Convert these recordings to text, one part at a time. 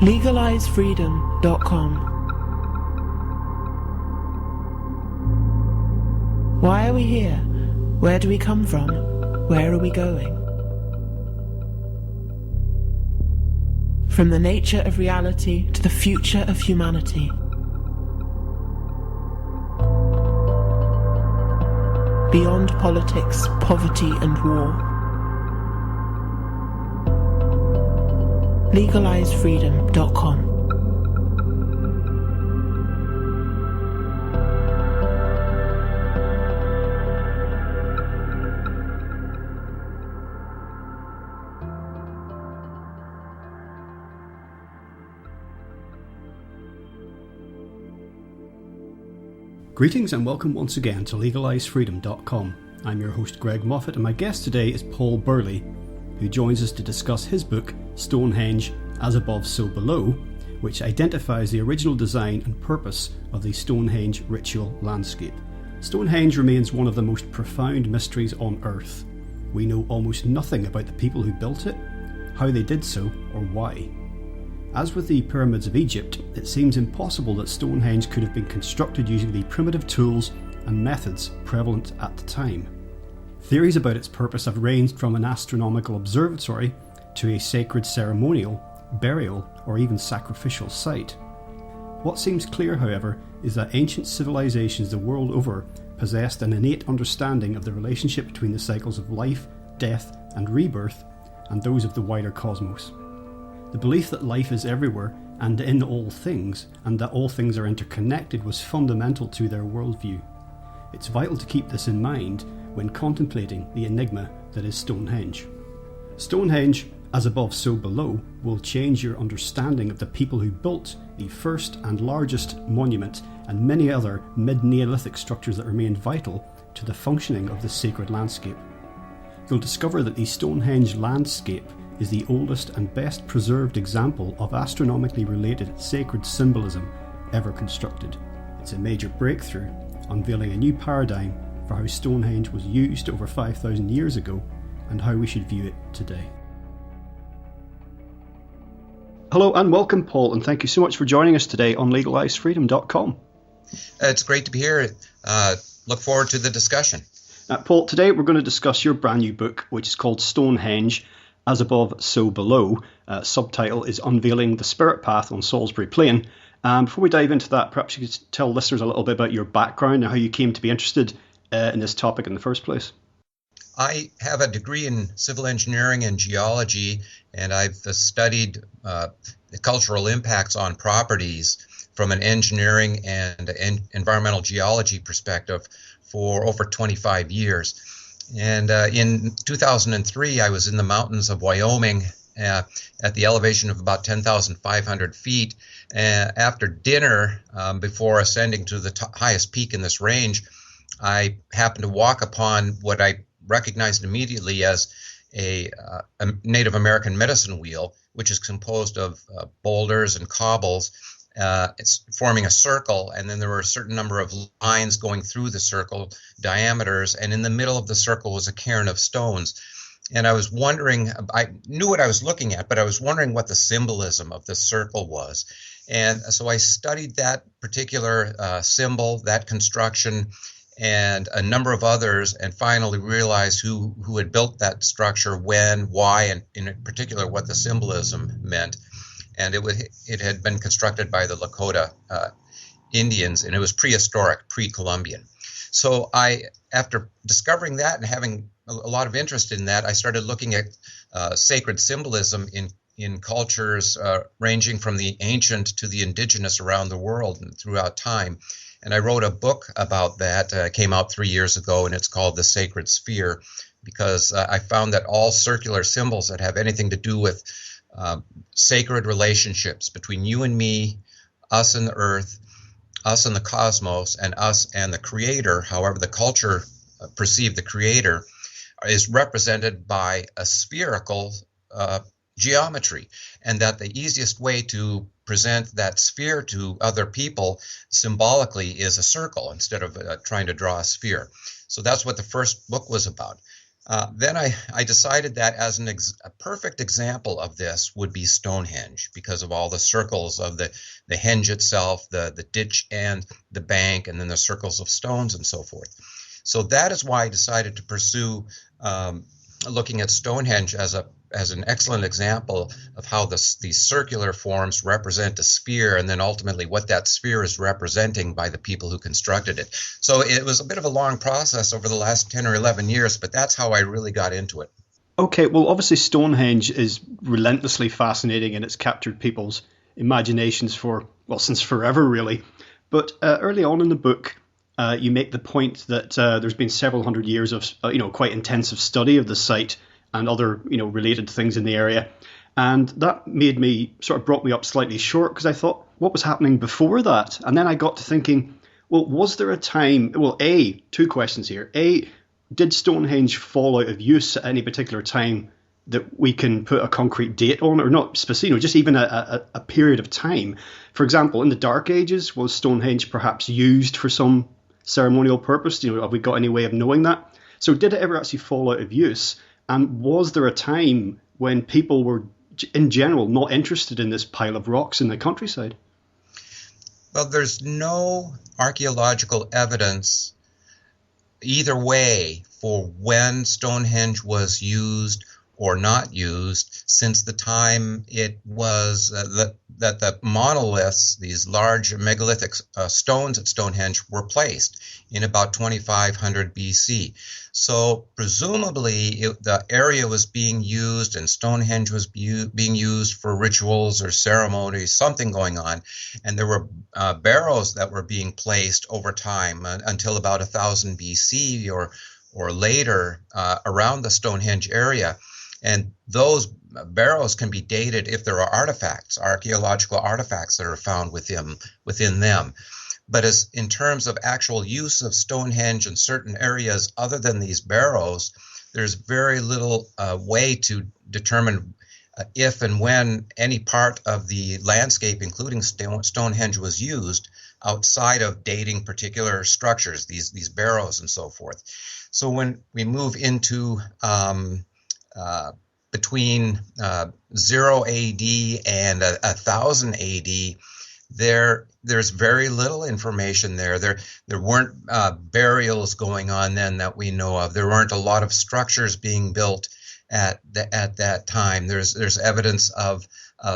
LegalizeFreedom.com. Why are we here? Where do we come from? Where are we going? From the nature of reality to the future of humanity. Beyond politics, poverty and war. LegalizeFreedom.com. Greetings and welcome once again to LegalizeFreedom.com. I'm your host Greg Moffat, and my guest today is Paul Burley, who joins us to discuss his book Stonehenge, As Above So Below, which identifies the original design and purpose of the Stonehenge ritual landscape. Stonehenge remains one of the most profound mysteries on Earth. We know almost nothing about the people who built it, how they did so, or why. As with the pyramids of Egypt, it seems impossible that Stonehenge could have been constructed using the primitive tools and methods prevalent at the time. Theories about its purpose have ranged from an astronomical observatory to a sacred ceremonial, burial, or even sacrificial site. What seems clear, however, is that ancient civilizations the world over possessed an innate understanding of the relationship between the cycles of life, death, and rebirth, and those of the wider cosmos. The belief that life is everywhere and in all things, and that all things are interconnected, was fundamental to their worldview. It's vital to keep this in mind when contemplating the enigma that is Stonehenge. Stonehenge, As Above So Below, will change your understanding of the people who built the first and largest monument and many other mid-Neolithic structures that remain vital to the functioning of this sacred landscape. You'll discover that the Stonehenge landscape is the oldest and best preserved example of astronomically related sacred symbolism ever constructed. It's a major breakthrough, unveiling a new paradigm for how Stonehenge was used over 5,000 years ago and how we should view it today. Hello and welcome, Paul, and thank you so much for joining us today on LegalizeFreedom.com. It's great to be here. Look forward to the discussion. Paul, today we're going to discuss your brand new book, which is called Stonehenge, As Above, So Below. Subtitle is Unveiling the Spirit Path on Salisbury Plain. Before we dive into that, perhaps you could tell listeners a little bit about your background and how you came to be interested in this topic in the first place. I have a degree in civil engineering and geology, and I've studied the cultural impacts on properties from an engineering and environmental geology perspective for over 25 years. And in 2003, I was in the mountains of Wyoming at the elevation of about 10,500 feet. After dinner, before ascending to the highest peak in this range, I happened to walk upon what I recognized immediately as a Native American medicine wheel, which is composed of boulders and cobbles. It's forming a circle, and then there were a certain number of lines going through the circle, diameters, and in the middle of the circle was a cairn of stones. And I was wondering, I knew what I was looking at, but I was wondering what the symbolism of the circle was. And so I studied that particular symbol, that construction, and a number of others, and finally realized who had built that structure, when, why, and in particular what the symbolism meant. And it had been constructed by the Lakota Indians, and it was prehistoric, pre-Columbian. So after discovering that and having a lot of interest in that, I started looking at sacred symbolism in cultures ranging from the ancient to the indigenous around the world and throughout time. And I wrote a book about that, came out 3 years ago, and it's called The Sacred Sphere, because I found that all circular symbols that have anything to do with sacred relationships between you and me, us and the earth, us and the cosmos, and us and the creator, however the culture perceived the creator, is represented by a spherical geometry, and that the easiest way to present that sphere to other people symbolically is a circle instead of trying to draw a sphere. So that's what the first book was about. Then I decided that as a perfect example of this would be Stonehenge, because of all the circles of the henge itself, the ditch and the bank, and then the circles of stones and so forth. So that is why I decided to pursue looking at Stonehenge as an excellent example of how these circular forms represent a sphere, and then ultimately what that sphere is representing by the people who constructed it. So it was a bit of a long process over the last 10 or 11 years, but that's how I really got into it. Okay, well, obviously Stonehenge is relentlessly fascinating and it's captured people's imaginations since forever, really. But early on in the book, you make the point that there's been several hundred years of quite intensive study of the site and other related things in the area, and that brought me up slightly short, because I thought, what was happening before that? And then I got to thinking, well, was there a time? Well, two questions here. Did Stonehenge fall out of use at any particular time that we can put a concrete date on, or not specific, just even a period of time? For example, in the Dark Ages, was Stonehenge perhaps used for some ceremonial purpose? Have we got any way of knowing that? So did it ever actually fall out of use? And was there a time when people were, in general, not interested in this pile of rocks in the countryside? Well, there's no archaeological evidence either way for when Stonehenge was used or not used since the time it was that the monoliths, these large megalithic stones at Stonehenge, were placed in about 2500 BC. So presumably the area was being used, and Stonehenge was being used for rituals or ceremonies, something going on, and there were barrows that were being placed over time until about 1000 BC or later around the Stonehenge area. And those barrows can be dated if there are artifacts, archaeological artifacts that are found within them. But as in terms of actual use of Stonehenge in certain areas other than these barrows, there's very little way to determine if and when any part of the landscape, including Stonehenge, was used outside of dating particular structures, these barrows and so forth. So when we move into between 0 AD and 1000 AD, there's very little information there. There weren't burials going on then that we know of. There weren't a lot of structures being built at that time. There's evidence of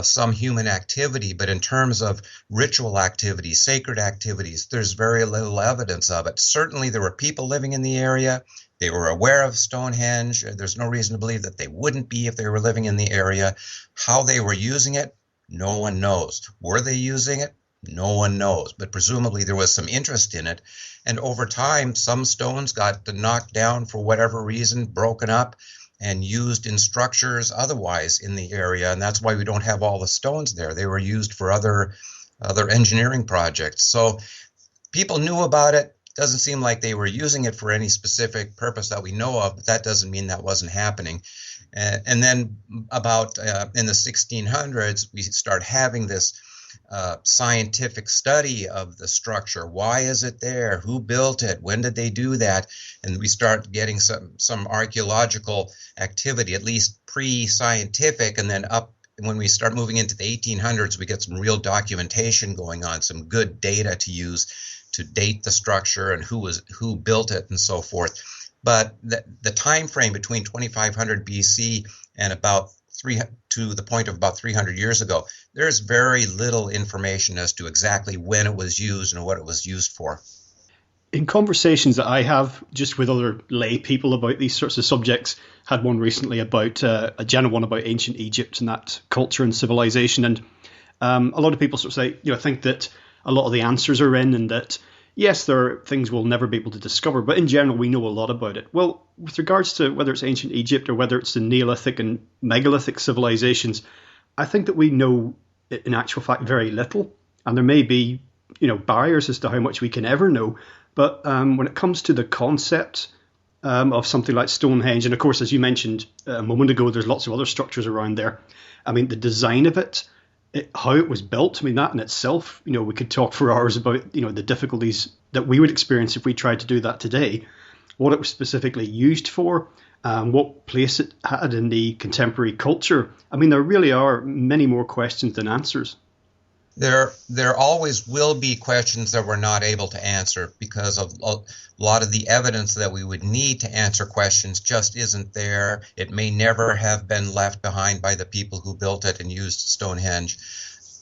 some human activity, but in terms of ritual activities, sacred activities, there's very little evidence of it. Certainly there were people living in the area. They were aware of Stonehenge. There's no reason to believe that they wouldn't be if they were living in the area. How they were using it, no one knows. Were they using it? No one knows. But presumably there was some interest in it. And over time, some stones got knocked down for whatever reason, broken up, and used in structures otherwise in the area. And that's why we don't have all the stones there. They were used for other engineering projects. So people knew about it. Doesn't seem like they were using it for any specific purpose that we know of, but that doesn't mean that wasn't happening. And then about in the 1600s, we start having this scientific study of the structure. Why is it there? Who built it? When did they do that? And we start getting some archaeological activity, at least pre-scientific, and then up when we start moving into the 1800s, we get some real documentation going on, some good data to use to date the structure and who built it and so forth. But the time frame between 2500 BC and about to the point of about 300 years ago, there's very little information as to exactly when it was used and what it was used for. In conversations that I have just with other lay people about these sorts of subjects, had one recently about a general one about ancient Egypt and that culture and civilization, and a lot of people sort of say, think that a lot of the answers are in, and that yes, there are things we'll never be able to discover, but in general we know a lot about it. Well, with regards to whether it's ancient Egypt or whether it's the Neolithic and megalithic civilizations, I think that we know in actual fact very little, and there may be barriers as to how much we can ever know. But when it comes to the concept of something like Stonehenge, and of course, as you mentioned a moment ago, there's lots of other structures around there. I mean, the design of it, how it was built, I mean, that in itself, we could talk for hours about, the difficulties that we would experience if we tried to do that today, what it was specifically used for, what place it had in the contemporary culture. I mean, there really are many more questions than answers. There always will be questions that we're not able to answer because of a lot of the evidence that we would need to answer questions just isn't there. It may never have been left behind by the people who built it and used Stonehenge.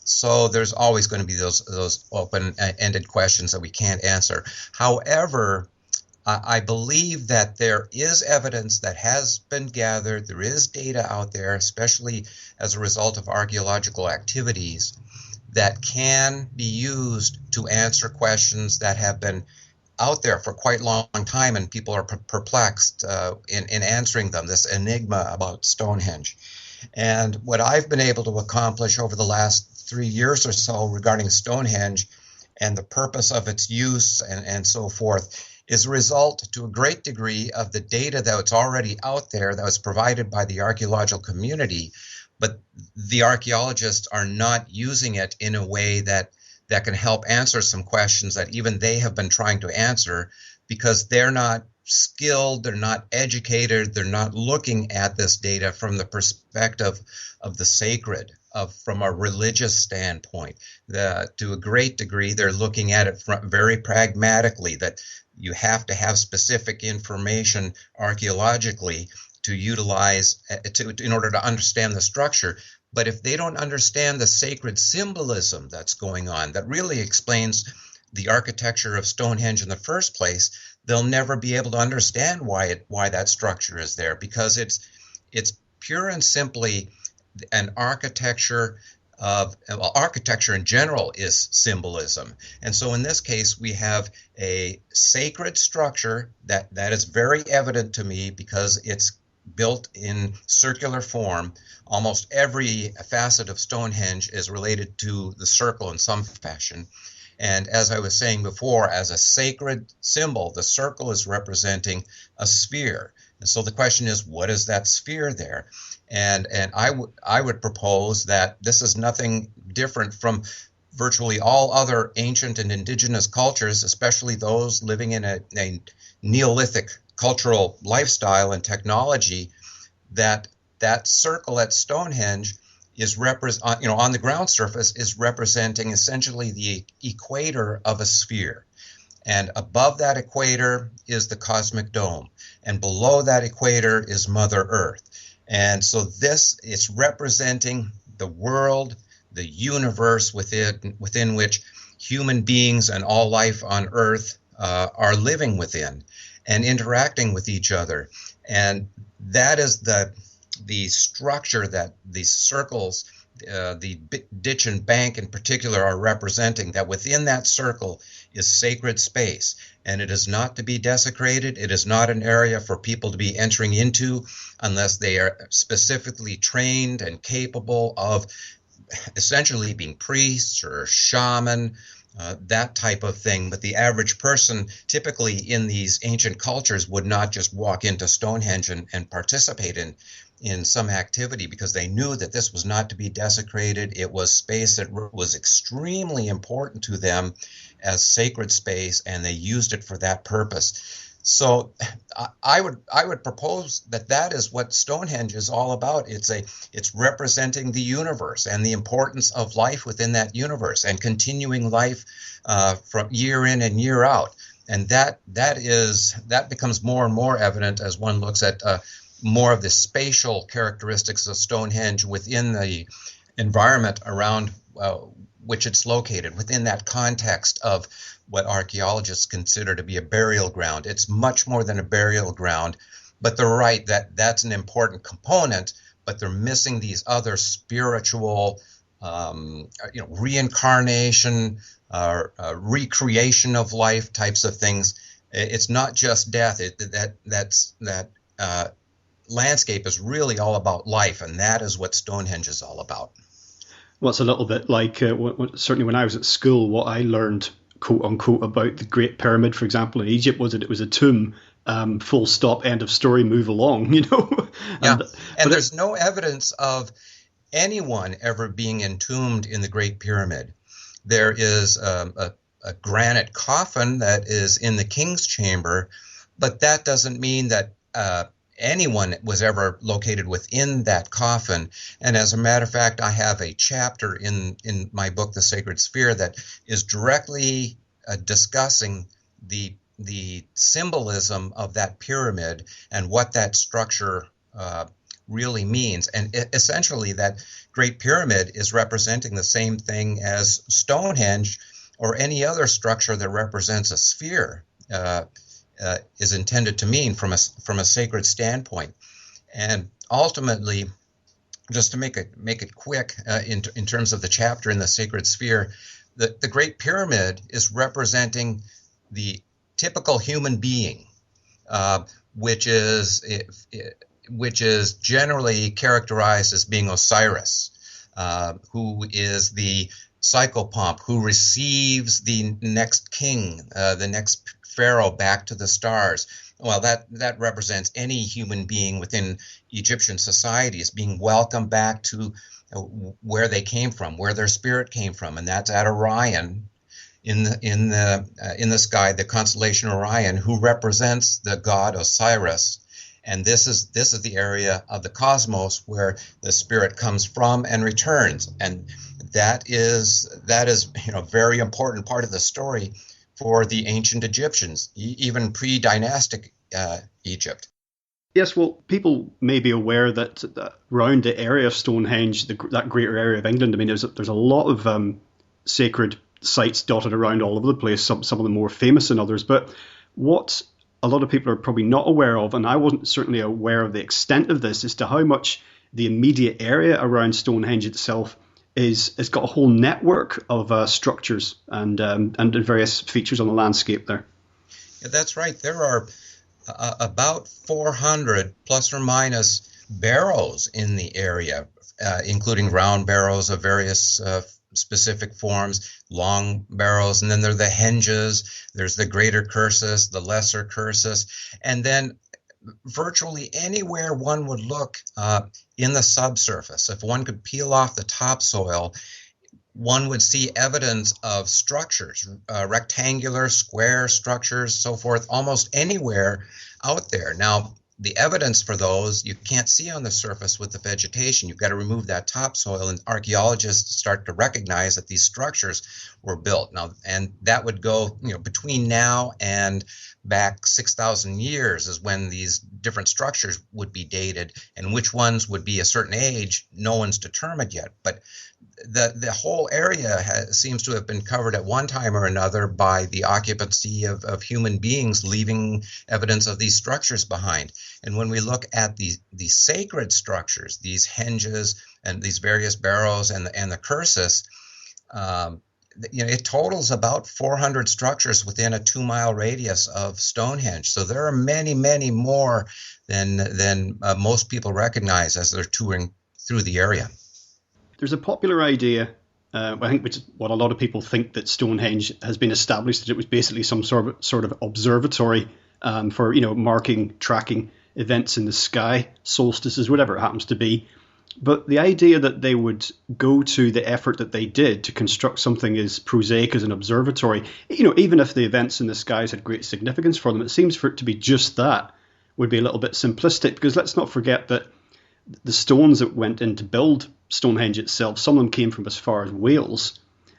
So there's always going to be those open-ended questions that we can't answer. However, I believe that there is evidence that has been gathered. There is data out there, especially as a result of archaeological activities, that can be used to answer questions that have been out there for quite a long time, and people are perplexed in answering them, this enigma about Stonehenge. And what I've been able to accomplish over the last 3 years or so regarding Stonehenge and the purpose of its use and so forth is a result to a great degree of the data that's already out there that was provided by the archaeological community, but the archaeologists are not using it in a way that can help answer some questions that even they have been trying to answer, because they're not skilled, they're not educated, they're not looking at this data from the perspective of the sacred, from a religious standpoint. To a great degree, they're looking at it very pragmatically, that you have to have specific information archaeologically to utilize in order to understand the structure. But if they don't understand the sacred symbolism that's going on, that really explains the architecture of Stonehenge in the first place, they'll never be able to understand why that structure is there, because it's pure and simply an architecture architecture in general is symbolism. And so in this case, we have a sacred structure that is very evident to me because it's built in circular form. Almost every facet of Stonehenge is related to the circle in some fashion. And as I was saying before, as a sacred symbol, the circle is representing a sphere. And so the question is, what is that sphere there? And I would propose that this is nothing different from virtually all other ancient and indigenous cultures, especially those living in a Neolithic cultural lifestyle and technology, that circle at Stonehenge is on the ground surface is representing essentially the equator of a sphere. And above that equator is the cosmic dome. And below that equator is Mother Earth. And so this is representing the world, the universe within which human beings and all life on Earth are living within and interacting with each other. And that is the structure that these circles, the ditch and bank in particular, are representing, that within that circle is sacred space. And it is not to be desecrated. It is not an area for people to be entering into unless they are specifically trained and capable of essentially being priests or shaman, that type of thing. But the average person typically in these ancient cultures would not just walk into Stonehenge and participate in some activity, because they knew that this was not to be desecrated. It was space that was extremely important to them as sacred space, and they used it for that purpose. So I would propose that is what Stonehenge is all about. It's representing the universe and the importance of life within that universe and continuing life from year in and year out. And that becomes more and more evident as one looks at more of the spatial characteristics of Stonehenge within the environment around which it's located, within that context of what archaeologists consider to be a burial ground. It's much more than a burial ground, but they're right that that's an important component, but they're missing these other spiritual, reincarnation, recreation of life types of things. It's not just death. That landscape is really all about life, and that is what Stonehenge is all about. Well, it's a little bit like certainly when I was at school, what I learned, quote unquote, about the Great Pyramid, for example, in Egypt, was that it was a tomb. Full stop, end of story, move along, Yeah, and there's no evidence of anyone ever being entombed in the Great Pyramid. There is a granite coffin that is in the king's chamber, but that doesn't mean that anyone was ever located within that coffin. And as a matter of fact, I have a chapter in my book, The Sacred Sphere, that is directly discussing the symbolism of that pyramid and what that structure really means. And essentially, that Great Pyramid is representing the same thing as Stonehenge or any other structure that represents a sphere is intended to mean from a sacred standpoint. And ultimately, just to make it quick, in terms of the chapter in The Sacred Sphere, the Great Pyramid is representing the typical human being, which is generally characterized as being Osiris, who is the psychopomp who receives the next king, the next pharaoh back to the stars. Well, that represents any human being within Egyptian society as being welcomed back to where they came from, where their spirit came from, and that's at Orion in the sky, the constellation Orion, who represents the god Osiris. And this is the area of the cosmos where the spirit comes from and returns, and that is a very important part of the story for the ancient Egyptians, even pre-dynastic Egypt. Yes, well, people may be aware that around the area of Stonehenge, that greater area of England, I mean, there's a lot of sacred sites dotted around all over the place, some of them more famous than others. But what a lot of people are probably not aware of, and I wasn't certainly aware of the extent of this, as to how much the immediate area around Stonehenge itself has got a whole network of structures and various features on the landscape there. Yeah, that's right. There are about 400 plus or minus barrows in the area, including round barrows of various specific forms, long barrows, and then there are the henges, there's the greater cursus, the lesser cursus, and then virtually anywhere one would look in the subsurface, if one could peel off the topsoil, one would see evidence of structures, rectangular, square structures, so forth, almost anywhere out there. Now, the evidence for those you can't see on the surface with the vegetation. You've got to remove that topsoil, and archaeologists start to recognize that these structures were built. Now, and that would go, between now and back 6,000 years is when these different structures would be dated, and which ones would be a certain age, no one's determined yet. But the whole area seems to have been covered at one time or another by the occupancy of human beings, leaving evidence of these structures behind. And when we look at the sacred structures, these henges and these various barrows and the cursus, it totals about 400 structures within a 2-mile radius of Stonehenge. So there are many, many more than most people recognize as they're touring through the area. There's a popular idea, I think, which is what a lot of people think, that Stonehenge has been established, that it was basically some sort of observatory for marking, tracking events in the sky, solstices, whatever it happens to be. But the idea that they would go to the effort that they did to construct something as prosaic as an observatory, even if the events in the skies had great significance for them, it seems for it to be just that would be a little bit simplistic, because let's not forget that the stones that went in to build Stonehenge itself, some of them came from as far as Wales.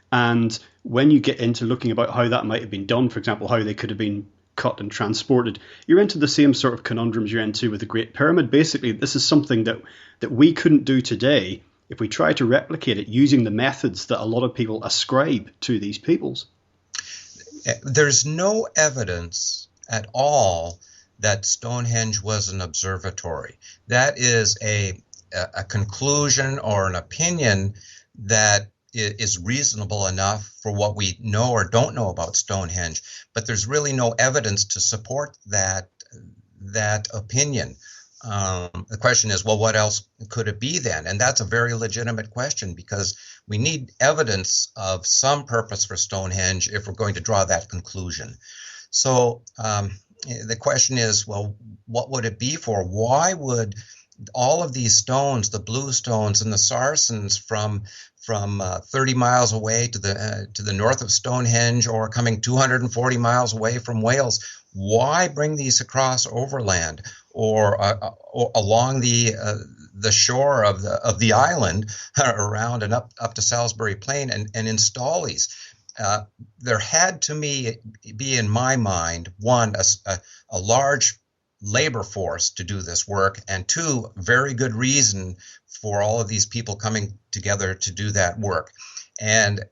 And when you get into looking about how that might have been done, for example, how they could have been cut and transported, you're into the same sort of conundrums you're into with the Great Pyramid. Basically, this is something that we couldn't do today if we try to replicate it using the methods that a lot of people ascribe to these peoples. There's no evidence at all that Stonehenge was an observatory. That is a conclusion or an opinion that is reasonable enough for what we know or don't know about Stonehenge, but there's really no evidence to support that opinion. The question is, well, what else could it be then? And that's a very legitimate question, because we need evidence of some purpose for Stonehenge if we're going to draw that conclusion. So the question is, well, what would it be for? Why would all of these stones, the blue stones and the saracens from 30 miles away to the north of Stonehenge, or coming 240 miles away from Wales, why bring these across overland? or along the shore of the island around and up to Salisbury Plain and install these. There had to be in my mind, one, a large labor force to do this work, and two, very good reason for all of these people coming together to do that work. And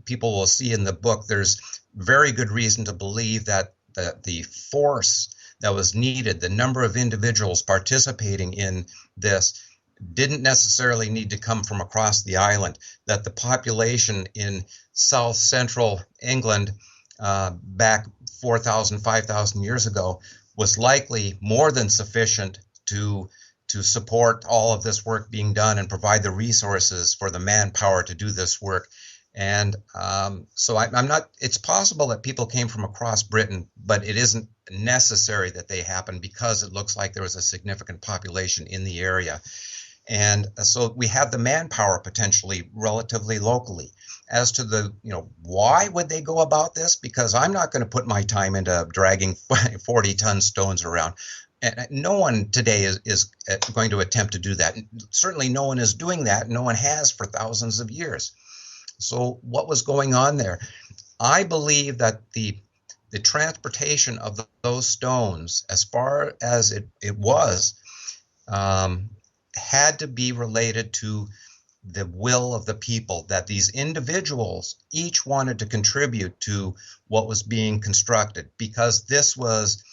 people will see in the book, there's very good reason to believe that the force that was needed, the number of individuals participating in this, didn't necessarily need to come from across the island, that the population in south central England back 4,000, 5,000 years ago was likely more than sufficient to support all of this work being done and provide the resources for the manpower to do this work. And so I'm not, it's possible that people came from across Britain, but it isn't necessary that they happened because it looks like there was a significant population in the area. And so we have the manpower potentially relatively locally. As to the, why would they go about this? Because I'm not going to put my time into dragging 40-ton stones around. And no one today is going to attempt to do that. Certainly no one is doing that. No one has for thousands of years. So what was going on there? I believe that the transportation of those stones, as far as it was, had to be related to the will of the people, that these individuals each wanted to contribute to what was being constructed, because this was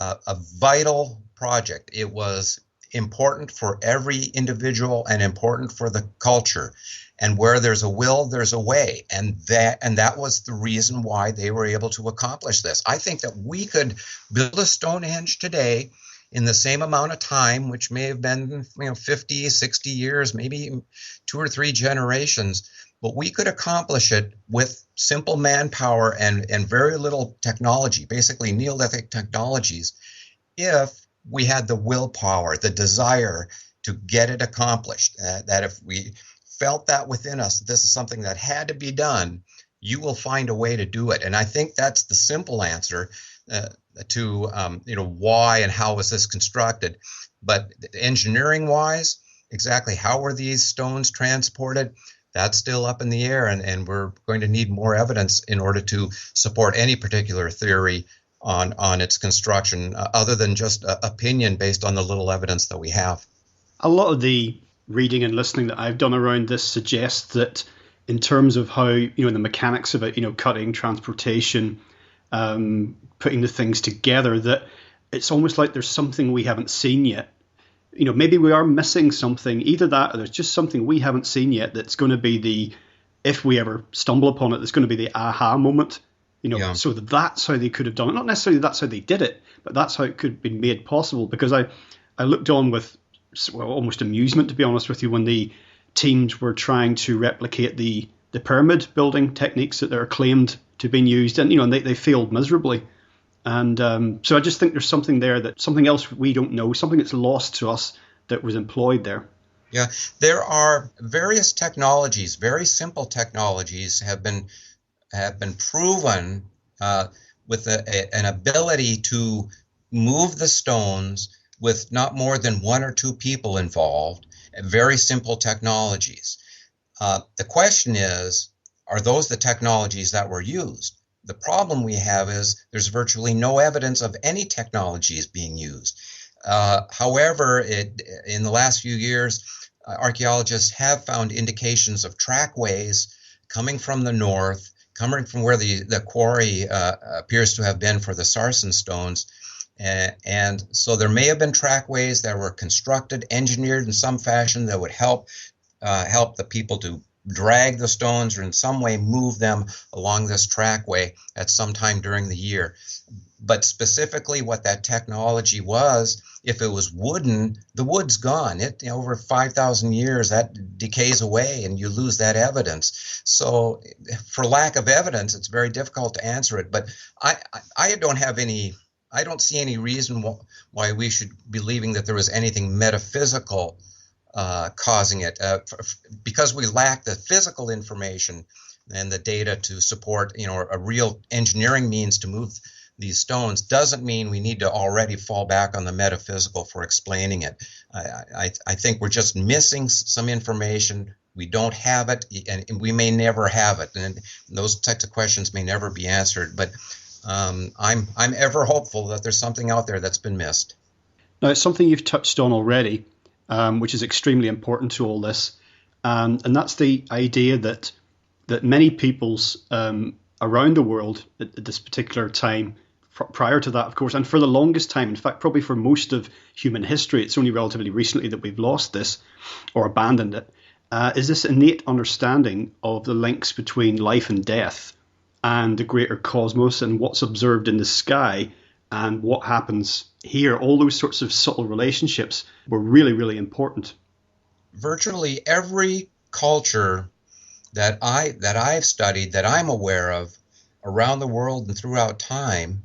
a vital project. It was important for every individual and important for the culture. And where there's a will, there's a way. And that was the reason why they were able to accomplish this. I think that we could build a Stonehenge today in the same amount of time, which may have been 50, 60 years, maybe 2 or 3 generations, but we could accomplish it with simple manpower and very little technology, basically Neolithic technologies, if we had the willpower, the desire to get it accomplished. That if we felt that within us, this is something that had to be done, you will find a way to do it. And I think that's the simple answer to why and how was this constructed. But engineering wise, exactly how were these stones transported? That's still up in the air, and we're going to need more evidence in order to support any particular theory on its construction, other than just opinion based on the little evidence that we have. A lot of the reading and listening that I've done around this suggests that in terms of how, the mechanics of it, cutting, transportation, putting the things together, that it's almost like there's something we haven't seen yet. Maybe we are missing something, either that or there's just something we haven't seen yet that's going to be if we ever stumble upon it, there's going to be the aha moment, Yeah. So that's how they could have done it. Not necessarily that's how they did it, but that's how it could have been made possible. Because I looked on with almost amusement, to be honest with you, when the teams were trying to replicate the pyramid building techniques that are claimed to have been used, and they failed miserably. And so I just think there's something there, that something else we don't know, something that's lost to us that was employed there. Yeah, there are various technologies, very simple technologies have been proven with an ability to move the stones with not more than 1 or 2 people involved, very simple technologies. The question is, are those the technologies that were used? The problem we have is there's virtually no evidence of any technologies being used. However, in the last few years, archaeologists have found indications of trackways coming from the north, coming from where the quarry appears to have been for the sarsen stones. And so there may have been trackways that were constructed, engineered in some fashion that would help the people to drag the stones or in some way move them along this trackway at some time during the year. But specifically what that technology was, if it was wooden, the wood's gone. Over 5,000 years, that decays away and you lose that evidence. So for lack of evidence, it's very difficult to answer it. But I don't see any reason why we should be believing that there was anything metaphysical causing it, because we lack the physical information and the data to support, a real engineering means to move these stones doesn't mean we need to already fall back on the metaphysical for explaining it. I think we're just missing some information. We don't have it, and we may never have it, and those types of questions may never be answered. But I'm ever hopeful that there's something out there that's been missed. Now, it's something you've touched on already, which is extremely important to all this, and that's the idea that many peoples around the world at this particular time, prior to that, of course, and for the longest time, in fact, probably for most of human history, it's only relatively recently that we've lost this or abandoned it, is this innate understanding of the links between life and death and the greater cosmos and what's observed in the sky and what happens here. All those sorts of subtle relationships were really, really important. Virtually every culture that I've studied, that I'm aware of around the world and throughout time,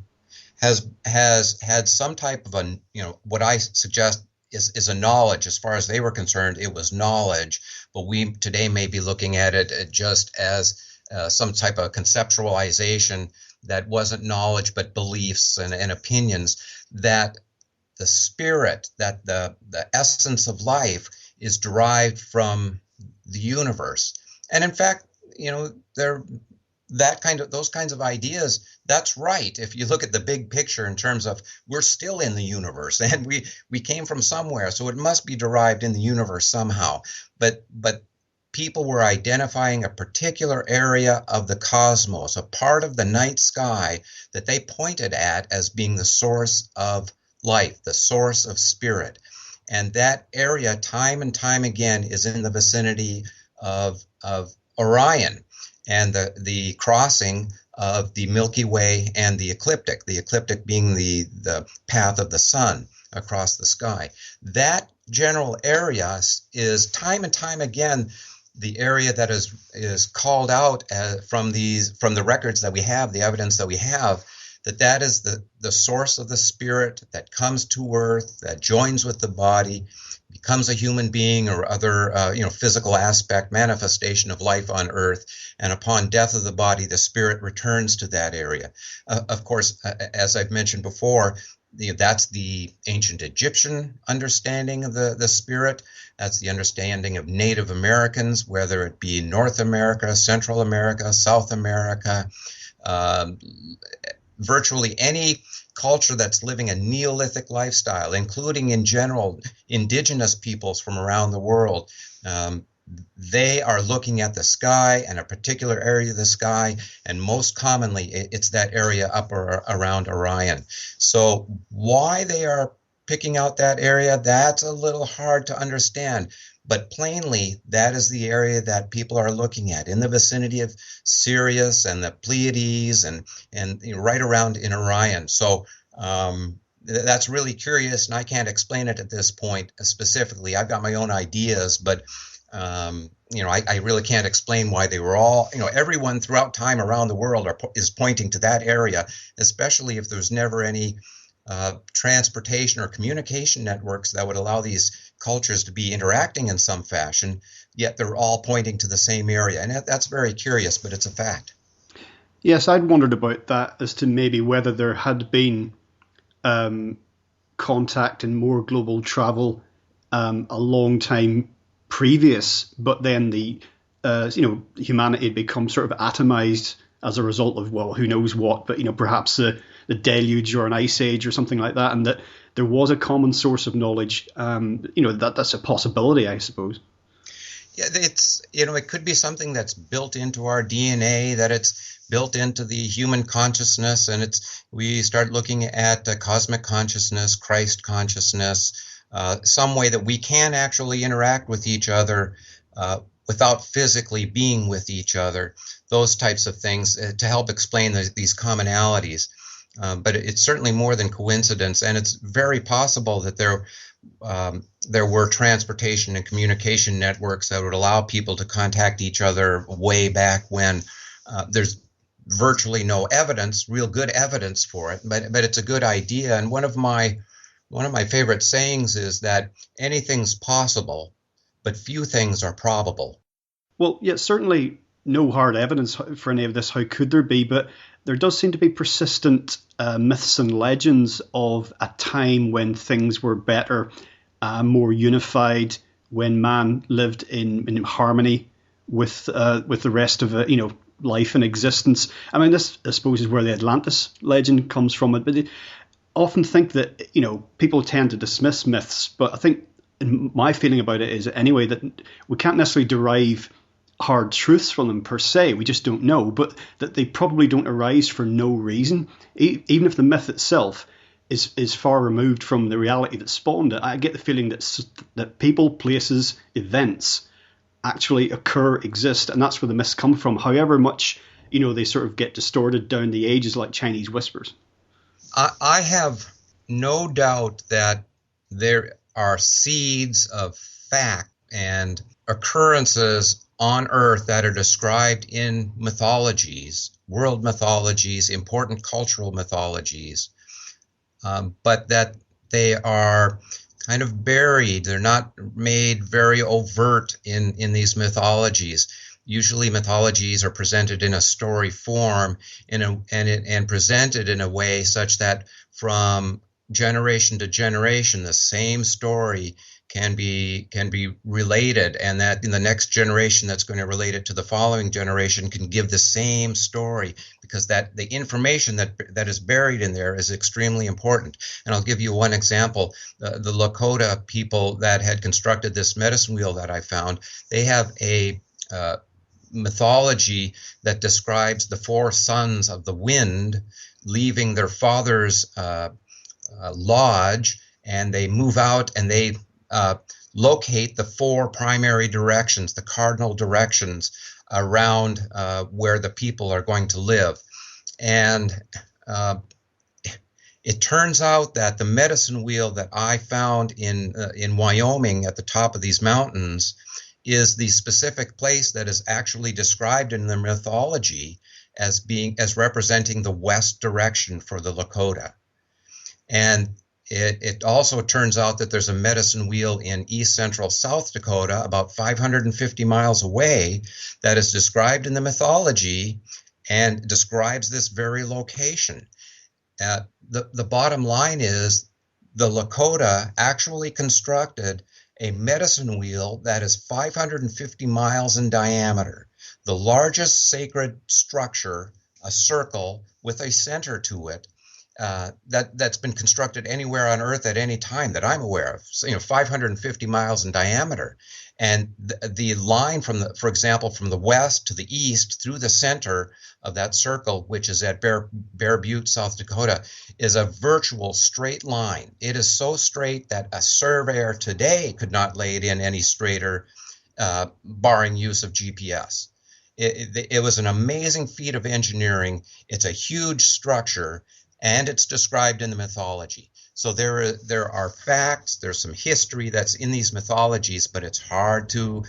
has had some type of a, what I suggest is a knowledge. As far as they were concerned, it was knowledge, but we today may be looking at it just as some type of conceptualization that wasn't knowledge but beliefs and opinions, that the spirit, that the essence of life is derived from the universe. And in fact, those kinds of ideas, that's right. If you look at the big picture in terms of we're still in the universe and we came from somewhere, so it must be derived in the universe somehow. But people were identifying a particular area of the cosmos, a part of the night sky that they pointed at as being the source of life, the source of spirit. And that area, time and time again, is in the vicinity of Orion and the crossing of the Milky Way and the ecliptic being the path of the sun across the sky. That general area is time and time again the area that is called out from the records that we have, the evidence that we have, that is the source of the spirit that comes to earth, that joins with the body, becomes a human being or other physical aspect, manifestation of life on earth, and upon death of the body, the spirit returns to that area. Of course, as I've mentioned before, that's the ancient Egyptian understanding of the spirit. That's the understanding of Native Americans, whether it be North America, Central America, South America, virtually any culture that's living a Neolithic lifestyle, including in general indigenous peoples from around the world. They are looking at the sky and a particular area of the sky, and most commonly it's that area up or around Orion. So why they are picking out that area, that's a little hard to understand. But plainly, that is the area that people are looking at, in the vicinity of Sirius and the Pleiades and right around in Orion. So that's really curious, and I can't explain it at this point specifically. I've got my own ideas, but I really can't explain why they were all, everyone throughout time around the world is pointing to that area, especially if there's never any transportation or communication networks that would allow these cultures to be interacting in some fashion, yet they're all pointing to the same area. And that's very curious, but it's a fact. Yes, I'd wondered about that, as to maybe whether there had been contact and more global travel a long time previous, but then humanity had become sort of atomized as a result of, well, who knows what, but perhaps the deluge or an ice age or something like that, and that there was a common source of knowledge. That's a possibility, I suppose. Yeah, it's it could be something that's built into our DNA, that it's built into the human consciousness, and we start looking at cosmic consciousness, Christ consciousness, some way that we can actually interact with each other without physically being with each other. Those types of things to help explain these commonalities. But it's certainly more than coincidence, and it's very possible that there were transportation and communication networks that would allow people to contact each other way back when. There's virtually no evidence, real good evidence for it, but it's a good idea. And one of my favorite sayings is that anything's possible, but few things are probable. Well, yeah, certainly no hard evidence for any of this. How could there be? But there does seem to be persistent myths and legends of a time when things were better, more unified, when man lived in harmony with the rest of life and existence. I mean, this, I suppose, is where the Atlantis legend comes from. But I often think that people tend to dismiss myths, but I think my feeling about it is anyway that we can't necessarily derive hard truths from them per se. We just don't know, but that they probably don't arise for no reason. Even if the myth itself is far removed from the reality that spawned it, I get the feeling that people, places, events actually occur, exist, and that's where the myths come from. However much they sort of get distorted down the ages, like Chinese whispers. I have no doubt that there are seeds of fact and occurrences on Earth that are described in mythologies, world mythologies, important cultural mythologies, but that they are kind of buried. They're not made very overt in these mythologies. Usually mythologies are presented in a story form and presented in a way such that from generation to generation, the same story can be related, and that in the next generation that's going to relate it to the following generation can give the same story, because that the information that is buried in there is extremely important. And I'll give you one example. The Lakota people that had constructed this medicine wheel that I found, they have a mythology that describes the four sons of the wind leaving their father's lodge, and they move out and they locate the four primary directions, the cardinal directions around where the people are going to live. And it turns out that the medicine wheel that I found in Wyoming at the top of these mountains is the specific place that is actually described in the mythology as representing the west direction for the Lakota. And it also turns out that there's a medicine wheel in east central South Dakota, about 550 miles away, that is described in the mythology and describes this very location. The bottom line is the Lakota actually constructed a medicine wheel that is 550 miles in diameter, the largest sacred structure, a circle with a center to it, that's been constructed anywhere on Earth at any time that I'm aware of. So, 550 miles in diameter, and the line for example, from the west to the east through the center of that circle, which is at Bear Butte, South Dakota, is a virtual straight line. It is so straight that a surveyor today could not lay it in any straighter, barring use of GPS. It was an amazing feat of engineering. It's a huge structure, and it's described in the mythology. So there are facts, there's some history that's in these mythologies, but it's hard to,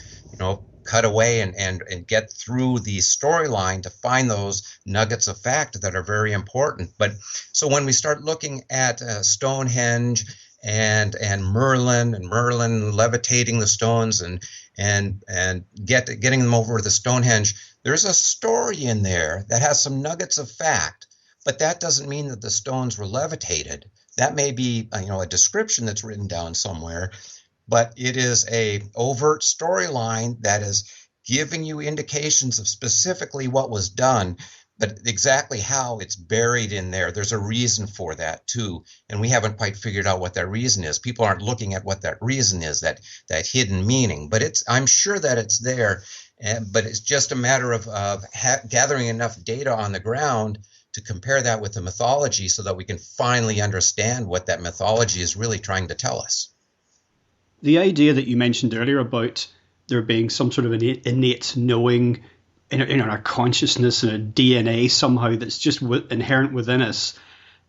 cut away and get through the storyline to find those nuggets of fact that are very important. But so when we start looking at Stonehenge and Merlin levitating the stones and getting them over the Stonehenge, there's a story in there that has some nuggets of fact. But that doesn't mean that the stones were levitated. That may be, a description that's written down somewhere, but it is a overt storyline that is giving you indications of specifically what was done, but exactly how it's buried in there. There's a reason for that too, and we haven't quite figured out what that reason is. People aren't looking at what that reason is, that hidden meaning. But I'm sure that it's there, but it's just a matter of gathering enough data on the ground to compare that with the mythology so that we can finally understand what that mythology is really trying to tell us. The idea that you mentioned earlier about there being some sort of an innate knowing in our consciousness and a DNA somehow that's just inherent within us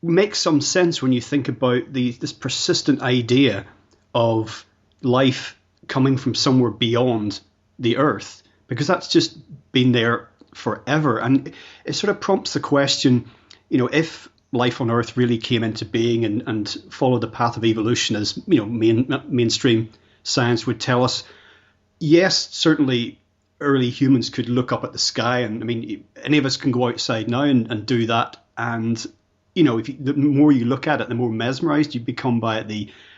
makes some sense when you think about this persistent idea of life coming from somewhere beyond the Earth, because that's just been there forever. And it sort of prompts the question, if life on Earth really came into being and followed the path of evolution as mainstream science would tell us, yes, certainly early humans could look up at the sky, and I mean, any of us can go outside now and do that, and the more you look at it, the more mesmerized you become by it,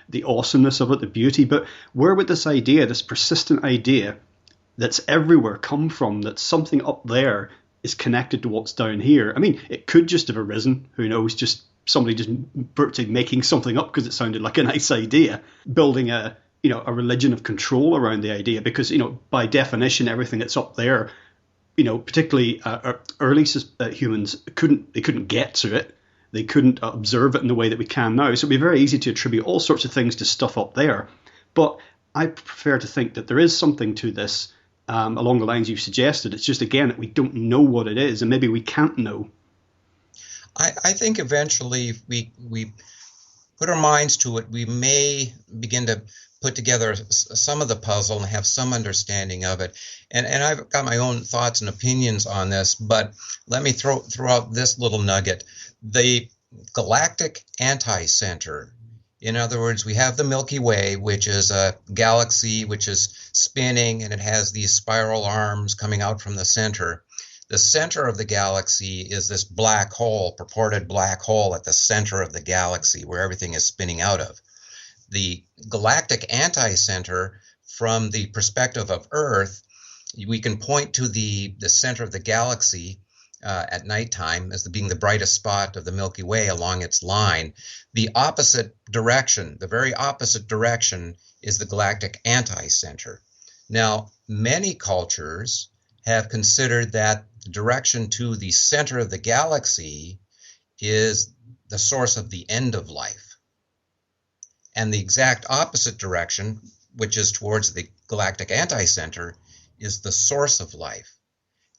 the awesomeness of it, the beauty. But where would this idea, this persistent idea that's everywhere, come from? That something up there is connected to what's down here. I mean, it could just have arisen. Who knows? Just somebody just virtually making something up because it sounded like a nice idea, building a religion of control around the idea. Because by definition, everything that's up there, particularly early humans couldn't get to it. They couldn't observe it in the way that we can now. So it'd be very easy to attribute all sorts of things to stuff up there. But I prefer to think that there is something to this along the lines you've suggested. It's just, again, that we don't know what it is, and maybe we can't know. I think eventually if we put our minds to it, we may begin to put together some of the puzzle and have some understanding of it. And I've got my own thoughts and opinions on this, but let me throw out this little nugget. The galactic anti-center. In other words, we have the Milky Way, which is a galaxy which is spinning, and it has these spiral arms coming out from the center. The center of the galaxy is this black hole, purported black hole at the center of the galaxy where everything is spinning out of. The galactic anti-center, from the perspective of Earth, we can point to the center of the galaxy at nighttime as being the brightest spot of the Milky Way along its line. The opposite direction, the very opposite direction, is the galactic anti-center. Now, many cultures have considered that the direction to the center of the galaxy is the source of the end of life. And the exact opposite direction, which is towards the galactic anti-center, is the source of life.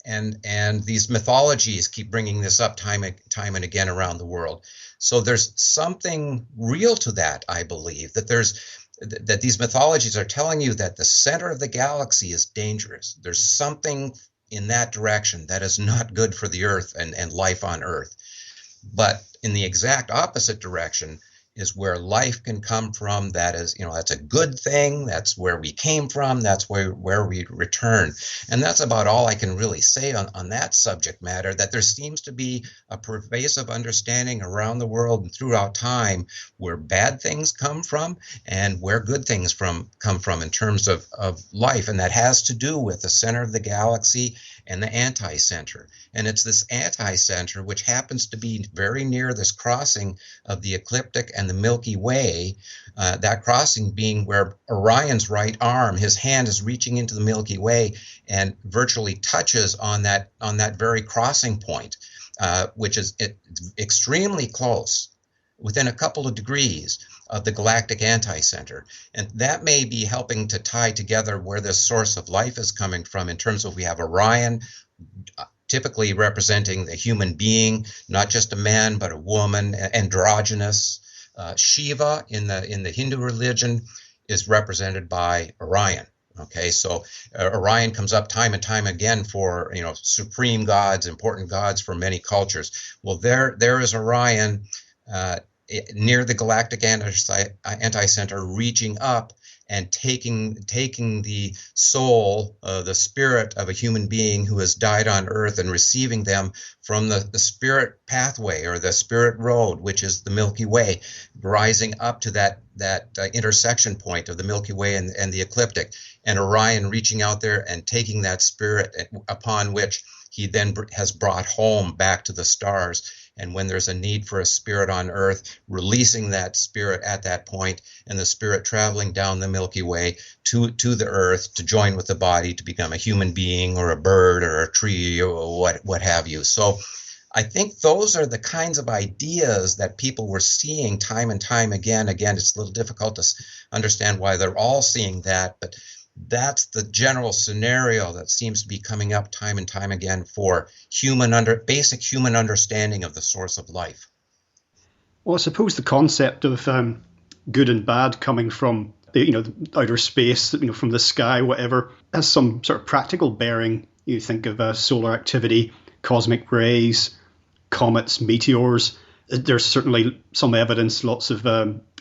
And these mythologies keep bringing this up time and again around the world. So there's something real to that, I believe, that these mythologies are telling you that the center of the galaxy is dangerous. There's something in that direction that is not good for the Earth and life on Earth. But in the exact opposite direction is where life can come from. That is, that's a good thing. That's where we came from. That's where we return. And that's about all I can really say on that subject matter, that there seems to be a pervasive understanding around the world and throughout time where bad things come from and where good things come from in terms of life. And that has to do with the center of the galaxy and the anti-center. And it's this anti-center which happens to be very near this crossing of the ecliptic and the Milky Way, that crossing being where Orion's right arm, his hand is reaching into the Milky Way and virtually touches on that very crossing point, which is extremely close, within a couple of degrees of the galactic anti-center. And that may be helping to tie together where this source of life is coming from, in terms of we have Orion, typically representing the human being, not just a man, but a woman, androgynous. Shiva in the Hindu religion is represented by Orion. Okay, so Orion comes up time and time again for supreme gods, important gods for many cultures. Well, there is Orion near the galactic anti-center, reaching up and taking the soul, the spirit of a human being who has died on Earth, and receiving them from the spirit pathway or the spirit road, which is the Milky Way, rising up to that intersection point of the Milky Way and the ecliptic, and Orion reaching out there and taking that spirit, upon which he then has brought home back to the stars. And when there's a need for a spirit on Earth, releasing that spirit at that point, and the spirit traveling down the Milky Way to the Earth to join with the body to become a human being or a bird or a tree or what have you. So I think those are the kinds of ideas that people were seeing time and time again. Again, it's a little difficult to understand why they're all seeing that, but that's the general scenario that seems to be coming up time and time again for basic human understanding of the source of life. Well, I suppose the concept of good and bad coming from the outer space, from the sky, whatever, has some sort of practical bearing. You think of solar activity, cosmic rays, comets, meteors. There's certainly some evidence, lots of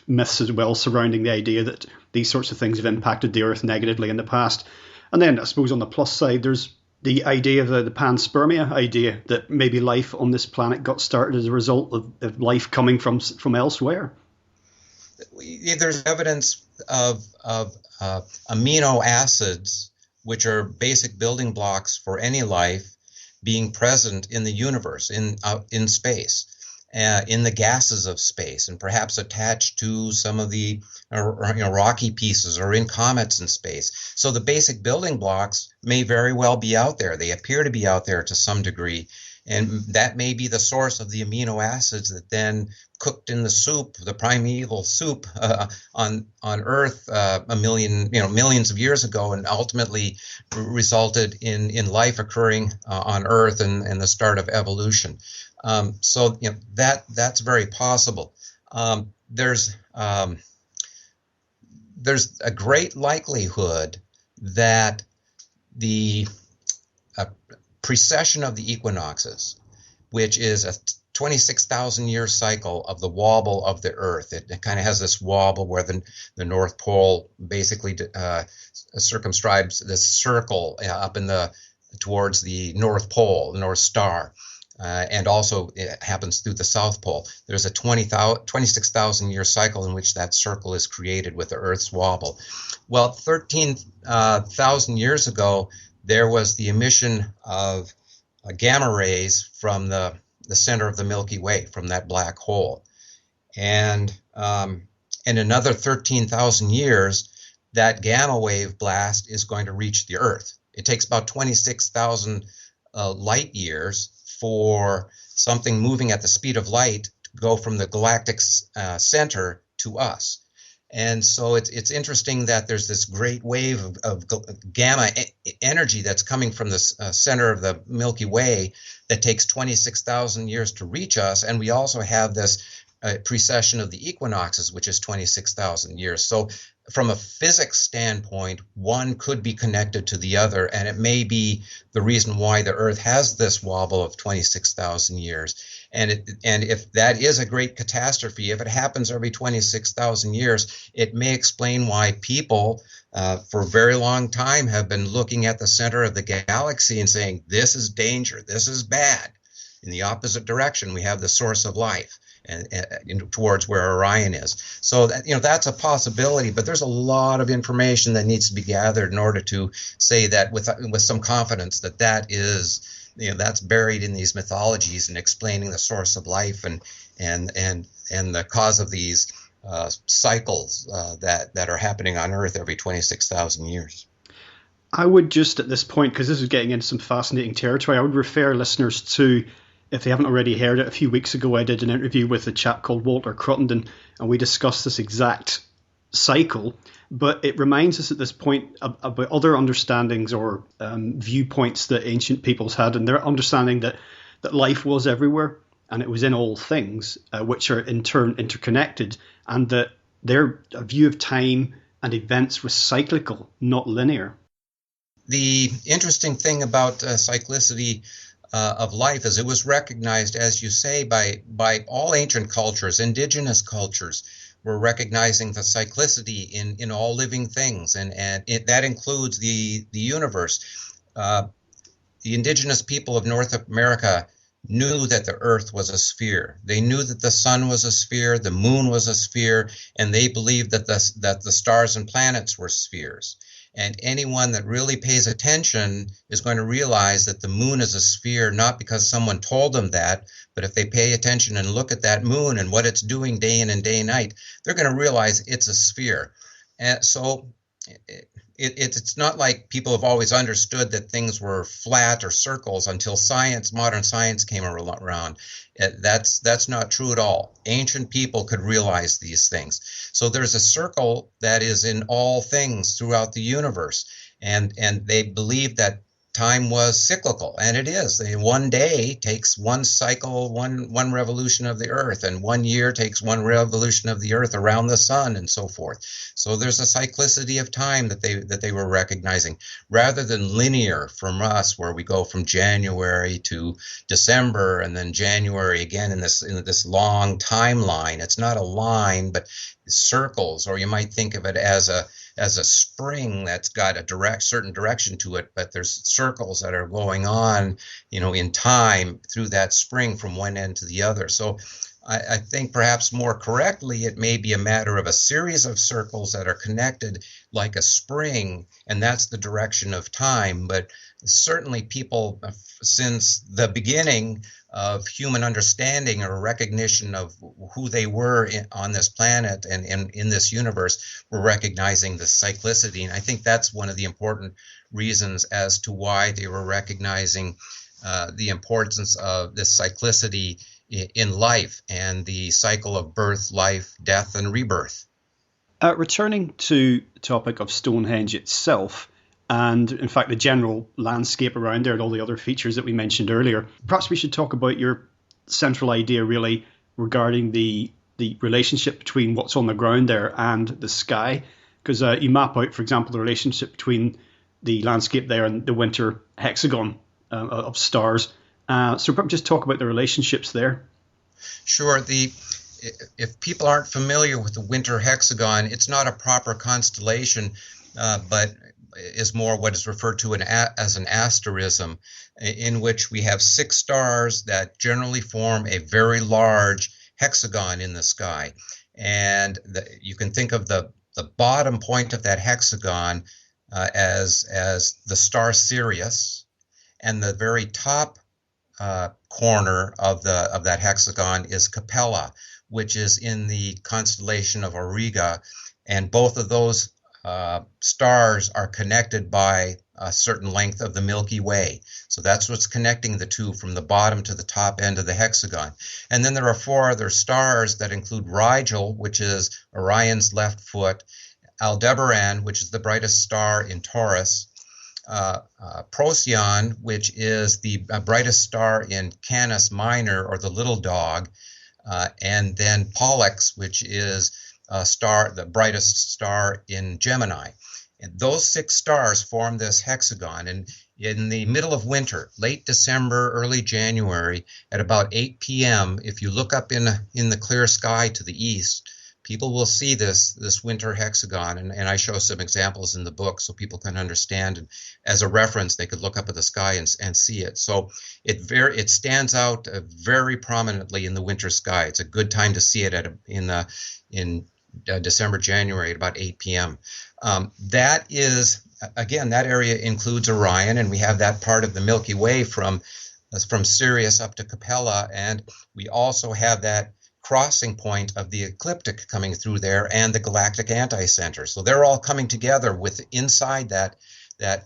myths as well surrounding the idea that these sorts of things have impacted the Earth negatively in the past. And then I suppose on the plus side, there's the idea of the panspermia idea that maybe life on this planet got started as a result of life coming from elsewhere. There's evidence of amino acids, which are basic building blocks for any life, being present in the universe, in space, in the gases of space, and perhaps attached to some of the rocky pieces or in comets in space. So the basic building blocks may very well be out there. They appear to be out there to some degree, and that may be the source of the amino acids that then cooked in the soup, the primeval soup on Earth millions of years ago, and ultimately resulted in life occurring on Earth and the start of evolution. So that's very possible. There's a great likelihood that the precession of the equinoxes, which is a 26,000 year cycle of the wobble of the Earth. It kind of has this wobble where the North Pole basically circumscribes this circle up towards the North Pole, the North Star. And also it happens through the South Pole. There's a 26,000 year cycle in which that circle is created with the Earth's wobble. Well, 13,000 years ago, there was the emission of gamma rays from the center of the Milky Way, from that black hole. And in another 13,000 years, that gamma wave blast is going to reach the Earth. It takes about 26,000 light years for something moving at the speed of light to go from the galactic center to us. And so it's interesting that there's this great wave of gamma energy that's coming from the center of the Milky Way that takes 26,000 years to reach us. And we also have this precession of the equinoxes, which is 26,000 years. So from a physics standpoint, one could be connected to the other, and it may be the reason why the Earth has this wobble of 26,000 years. And if that is a great catastrophe, if it happens every 26,000 years, it may explain why people for a very long time have been looking at the center of the galaxy and saying, this is danger, this is bad. In the opposite direction, we have the source of life. And towards where Orion is. So that's a possibility, but there's a lot of information that needs to be gathered in order to say that with some confidence that is, that's buried in these mythologies and explaining the source of life and the cause of these cycles that are happening on Earth every 26,000 years. I would just at this point, because this is getting into some fascinating territory, I would refer listeners to, if they haven't already heard it, a few weeks ago I did an interview with a chap called Walter Cruttenden, and we discussed this exact cycle. But it reminds us at this point about other understandings or viewpoints that ancient peoples had, and their understanding that life was everywhere and it was in all things, which are in turn interconnected, and that their view of time and events was cyclical, not linear. The interesting thing about cyclicity of life is it was recognized, as you say, by all ancient cultures. Indigenous cultures were recognizing the cyclicity in all living things, and that includes the universe. The indigenous people of North America knew that the Earth was a sphere. They knew that the sun was a sphere, the moon was a sphere, and they believed that the stars and planets were spheres. And anyone that really pays attention is going to realize that the moon is a sphere, not because someone told them that, but if they pay attention and look at that moon and what it's doing day in and day night, they're going to realize it's a sphere. And so it's not like people have always understood that things were flat or circles until modern science came around. That's not true at all. Ancient people could realize these things. So there's a circle that is in all things throughout the universe, and they believe that time was cyclical, and it is. One day takes one cycle, one revolution of the Earth, and 1 year takes one revolution of the Earth around the sun, and so forth. So there's a cyclicity of time that they were recognizing, rather than linear from us, where we go from January to December, and then January again in this long timeline. It's not a line, but circles, or you might think of it as as a spring that's got a certain direction to it, but there's circles that are going on, in time through that spring from one end to the other. So I think perhaps more correctly, it may be a matter of a series of circles that are connected like a spring, and that's the direction of time. But certainly people, since the beginning of human understanding or recognition of who they were on this planet and in this universe, were recognizing the cyclicity. And I think that's one of the important reasons as to why they were recognizing the importance of this cyclicity in life and the cycle of birth, life, death, and rebirth. Returning to the topic of Stonehenge itself, and in fact the general landscape around there and all the other features that we mentioned earlier, perhaps we should talk about your central idea really regarding the relationship between what's on the ground there and the sky, because you map out, for example, the relationship between the landscape there and the winter hexagon of stars. So perhaps just talk about the relationships there. Sure. If people aren't familiar with the winter hexagon, it's not a proper constellation, but is more what is referred to as an asterism, in which we have 6 stars that generally form a very large hexagon in the sky. And you can think of the bottom point of that hexagon as the star Sirius, and the very top corner of that hexagon is Capella, which is in the constellation of Auriga, and both of those stars are connected by a certain length of the Milky Way. So that's what's connecting the two from the bottom to the top end of the hexagon. And then there are 4 other stars that include Rigel, which is Orion's left foot, Aldebaran, which is the brightest star in Taurus, Procyon, which is the brightest star in Canis Minor, or the little dog, and then Pollux, which is the brightest star in Gemini. And those 6 stars form this hexagon. And in the middle of winter, late December, early January, at about 8 p.m., if you look up in the clear sky to the east, people will see this winter hexagon, and I show some examples in the book so people can understand. And as a reference, they could look up at the sky and see it. So it stands out very prominently in the winter sky. It's a good time to see it in December, January at about 8 p.m. That is, again, that area includes Orion, and we have that part of the Milky Way from Sirius up to Capella, and we also have that crossing point of the ecliptic coming through there and the galactic anticenter. So they're all coming together inside that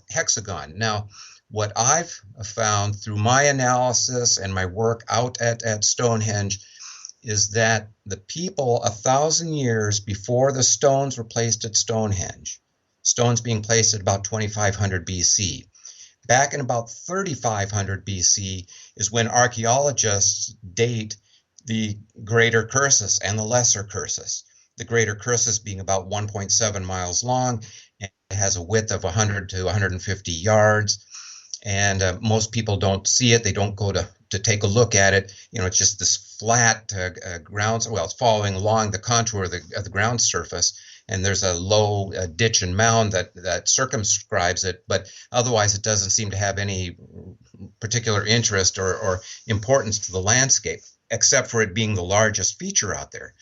hexagon. Now, what I've found through my analysis and my work out at Stonehenge is that the people 1,000 years before the stones were placed at Stonehenge, stones being placed at about 2500 BC, back in about 3500 BC is when archaeologists date the Greater Cursus and the Lesser Cursus. The Greater Cursus being about 1.7 miles long and has a width of 100 to 150 yards. And most people don't see it. They don't go to take a look at it. It's just this flat ground. Well, it's following along the contour of the ground surface. And there's a low ditch and mound that circumscribes it. But otherwise, it doesn't seem to have any particular interest or importance to the landscape, except for it being the largest feature out there.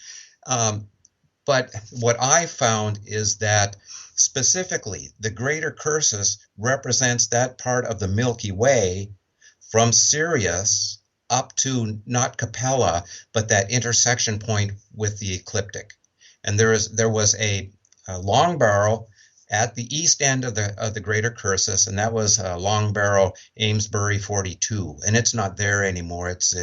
But what I found is that specifically the Greater Cursus represents that part of the Milky Way from Sirius up to not Capella, but that intersection point with the ecliptic. And there was a long barrow at the east end of the Greater Cursus, and that was Long Barrow Amesbury 42, and it's not there anymore. It's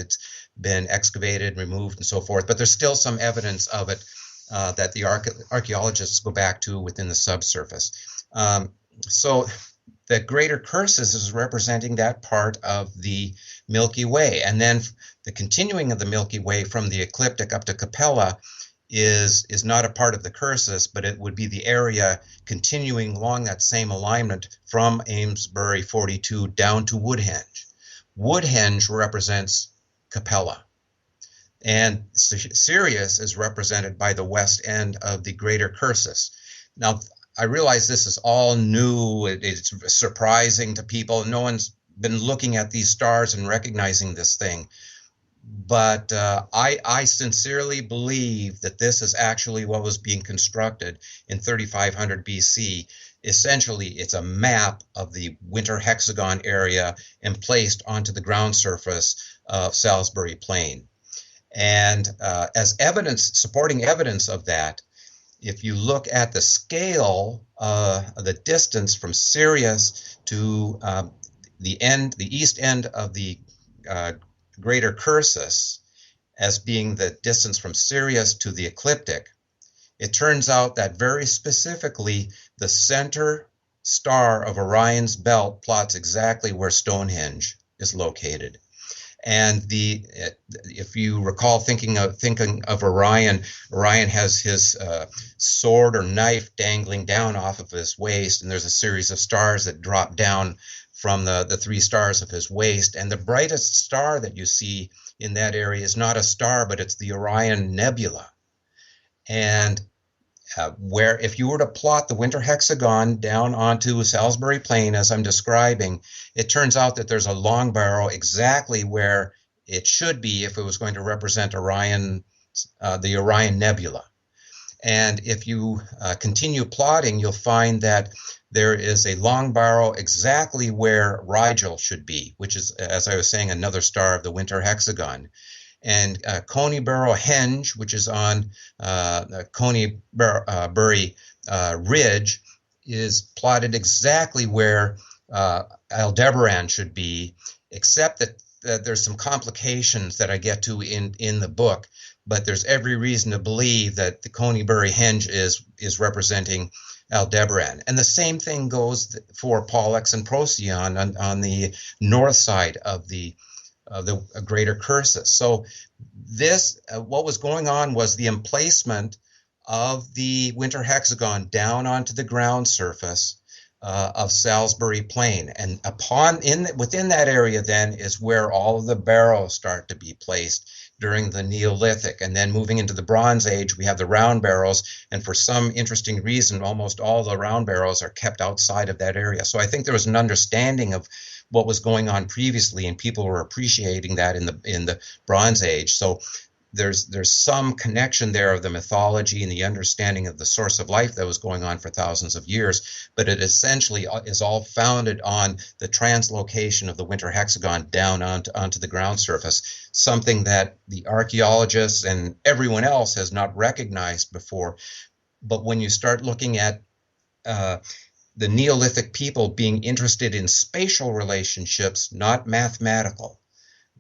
been excavated, removed, and so forth, but there's still some evidence of it that the archaeologists go back to within the subsurface. So the Greater Cursus is representing that part of the Milky Way, and then the continuing of the Milky Way from the ecliptic up to Capella is not a part of the Cursus, but it would be the area continuing along that same alignment from Amesbury 42 down to Woodhenge. Woodhenge represents Capella, and Sirius is represented by the west end of the Greater Cursus. Now, I realize this is all new. It's surprising to people. No one's been looking at these stars and recognizing this thing. But I sincerely believe that this is actually what was being constructed in 3500 BC. Essentially, it's a map of the winter hexagon area and placed onto the ground surface of Salisbury Plain. And as evidence, supporting evidence of that, if you look at the scale, the distance from Sirius to the east end of the Greater Cursus as being the distance from Sirius to the ecliptic, it turns out that very specifically the center star of Orion's belt plots exactly where Stonehenge is located. And if you recall thinking of Orion, Orion has his sword or knife dangling down off of his waist, and there's a series of stars that drop down from the three stars of his waist. And the brightest star that you see in that area is not a star, but it's the Orion Nebula. And where if you were to plot the winter hexagon down onto Salisbury Plain, as I'm describing, it turns out that there's a long barrow exactly where it should be if it was going to represent Orion, the Orion Nebula. And if you continue plotting, you'll find that there is a long barrow exactly where Rigel should be, which is, as I was saying, another star of the winter hexagon. And Coney-Barrow-Henge, which is on Coney-Burry Ridge, is plotted exactly where Aldebaran should be, except that there's some complications that I get to in the book. But there's every reason to believe that the Coney-Burry-Henge is representing Aldebaran. And the same thing goes for Pollux and Procyon on the north side of the Greater Cursus. So this, what was going on was the emplacement of the winter hexagon down onto the ground surface of Salisbury Plain. And within that area then is where all of the barrows start to be placed during the Neolithic. And then moving into the Bronze Age, we have the round barrows. And for some interesting reason, almost all the round barrows are kept outside of that area. So I think there was an understanding of what was going on previously, and people were appreciating that in the Bronze Age. So there's some connection there of the mythology and the understanding of the source of life that was going on for thousands of years, but it essentially is all founded on the translocation of the winter hexagon down onto the ground surface, something that the archaeologists and everyone else has not recognized before. But when you start looking at the Neolithic people being interested in spatial relationships, not mathematical,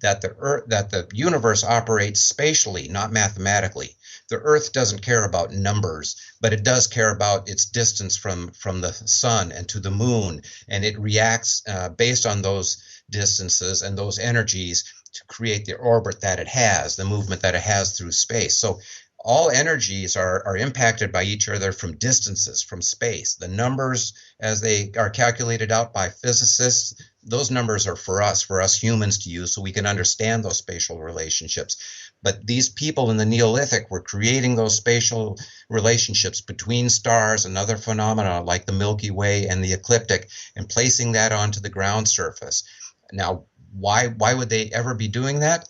that the universe operates spatially, not mathematically. The Earth doesn't care about numbers, but it does care about its distance from the sun and to the moon, and it reacts based on those distances and those energies to create the orbit that it has, the movement that it has through space. So all energies are impacted by each other from distances, from space. The numbers, as they are calculated out by physicists, those numbers are for us humans to use so we can understand those spatial relationships. But these people in the Neolithic were creating those spatial relationships between stars and other phenomena like the Milky Way and the ecliptic, and placing that onto the ground surface. Now, why would they ever be doing that?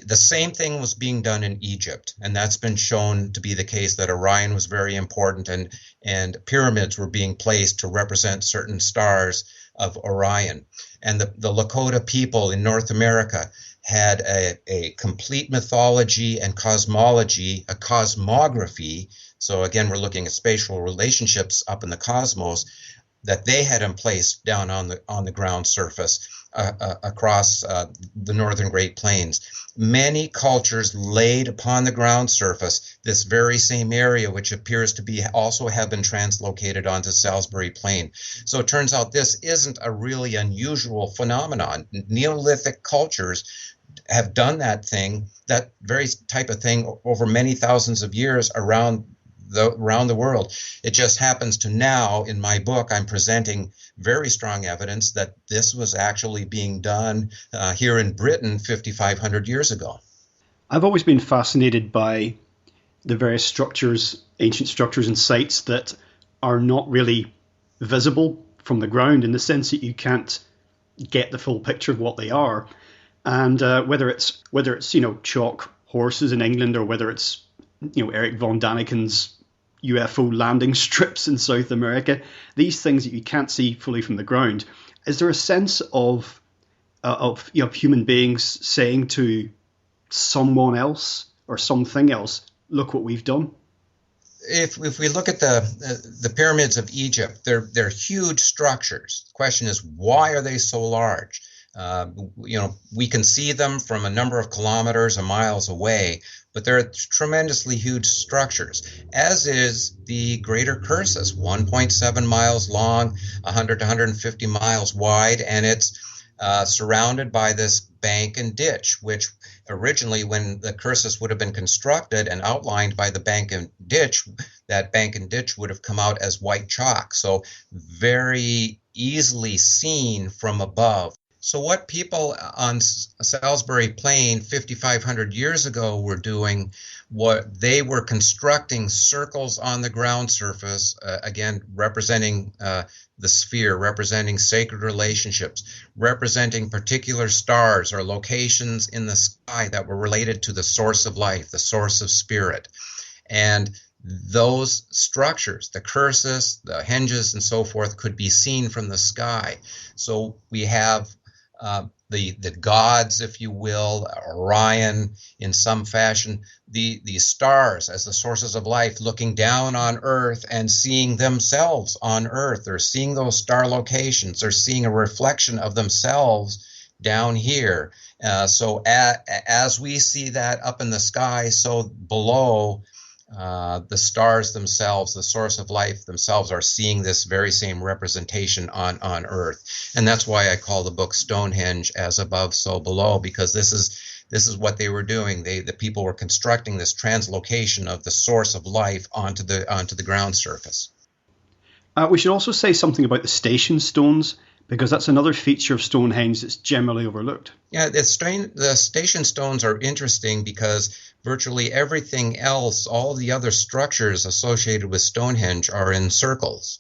The same thing was being done in Egypt, and that's been shown to be the case, that Orion was very important, and pyramids were being placed to represent certain stars of Orion. And the Lakota people in North America had a complete mythology and cosmology, a cosmography. So again, we're looking at spatial relationships up in the cosmos that they had in place down on the ground surface across the northern Great Plains. Many cultures laid upon the ground surface this very same area, which appears to be also have been translocated onto Salisbury Plain. So it turns out this isn't a really unusual phenomenon. Neolithic cultures have done that very type of thing over many thousands of years around the world. It just happens to now, in my book, I'm presenting very strong evidence that this was actually being done here in Britain 5,500 years ago. I've always been fascinated by the various structures, ancient structures and sites that are not really visible from the ground, in the sense that you can't get the full picture of what they are. And whether it's chalk horses in England, or whether it's Eric von Daniken's UFO landing strips in South America, these things that you can't see fully from the ground. Is there a sense of human beings saying to someone else or something else, "Look what we've done"? If we look at the pyramids of Egypt, they're huge structures. The question is, why are they so large? We can see them from a number of kilometers or miles away, but they're tremendously huge structures, as is the Greater Cursus, 1.7 miles long, 100 to 150 miles wide, and it's surrounded by this bank and ditch, which originally, when the Cursus would have been constructed and outlined by the bank and ditch, that bank and ditch would have come out as white chalk, so very easily seen from above. So what people on Salisbury Plain 5,500 years ago were doing, what they were constructing circles on the ground surface, again, representing the sphere, representing sacred relationships, representing particular stars or locations in the sky that were related to the source of life, the source of spirit. And those structures, the cursus, the henges, and so forth, could be seen from the sky. So we have the gods, if you will, Orion in some fashion, the stars as the sources of life, looking down on Earth and seeing themselves on Earth. They're seeing those star locations. They're seeing a reflection of themselves down here. So as we see that up in the sky, so below, the stars themselves, the source of life themselves, are seeing this very same representation on Earth. And that's why I call the book Stonehenge, as above, so below, because this is what they were doing. The people were constructing this translocation of the source of life onto the ground surface. We should also say something about the station stones, because that's another feature of Stonehenge that's generally overlooked. Yeah, the station stones are interesting because virtually everything else, all the other structures associated with Stonehenge, are in circles.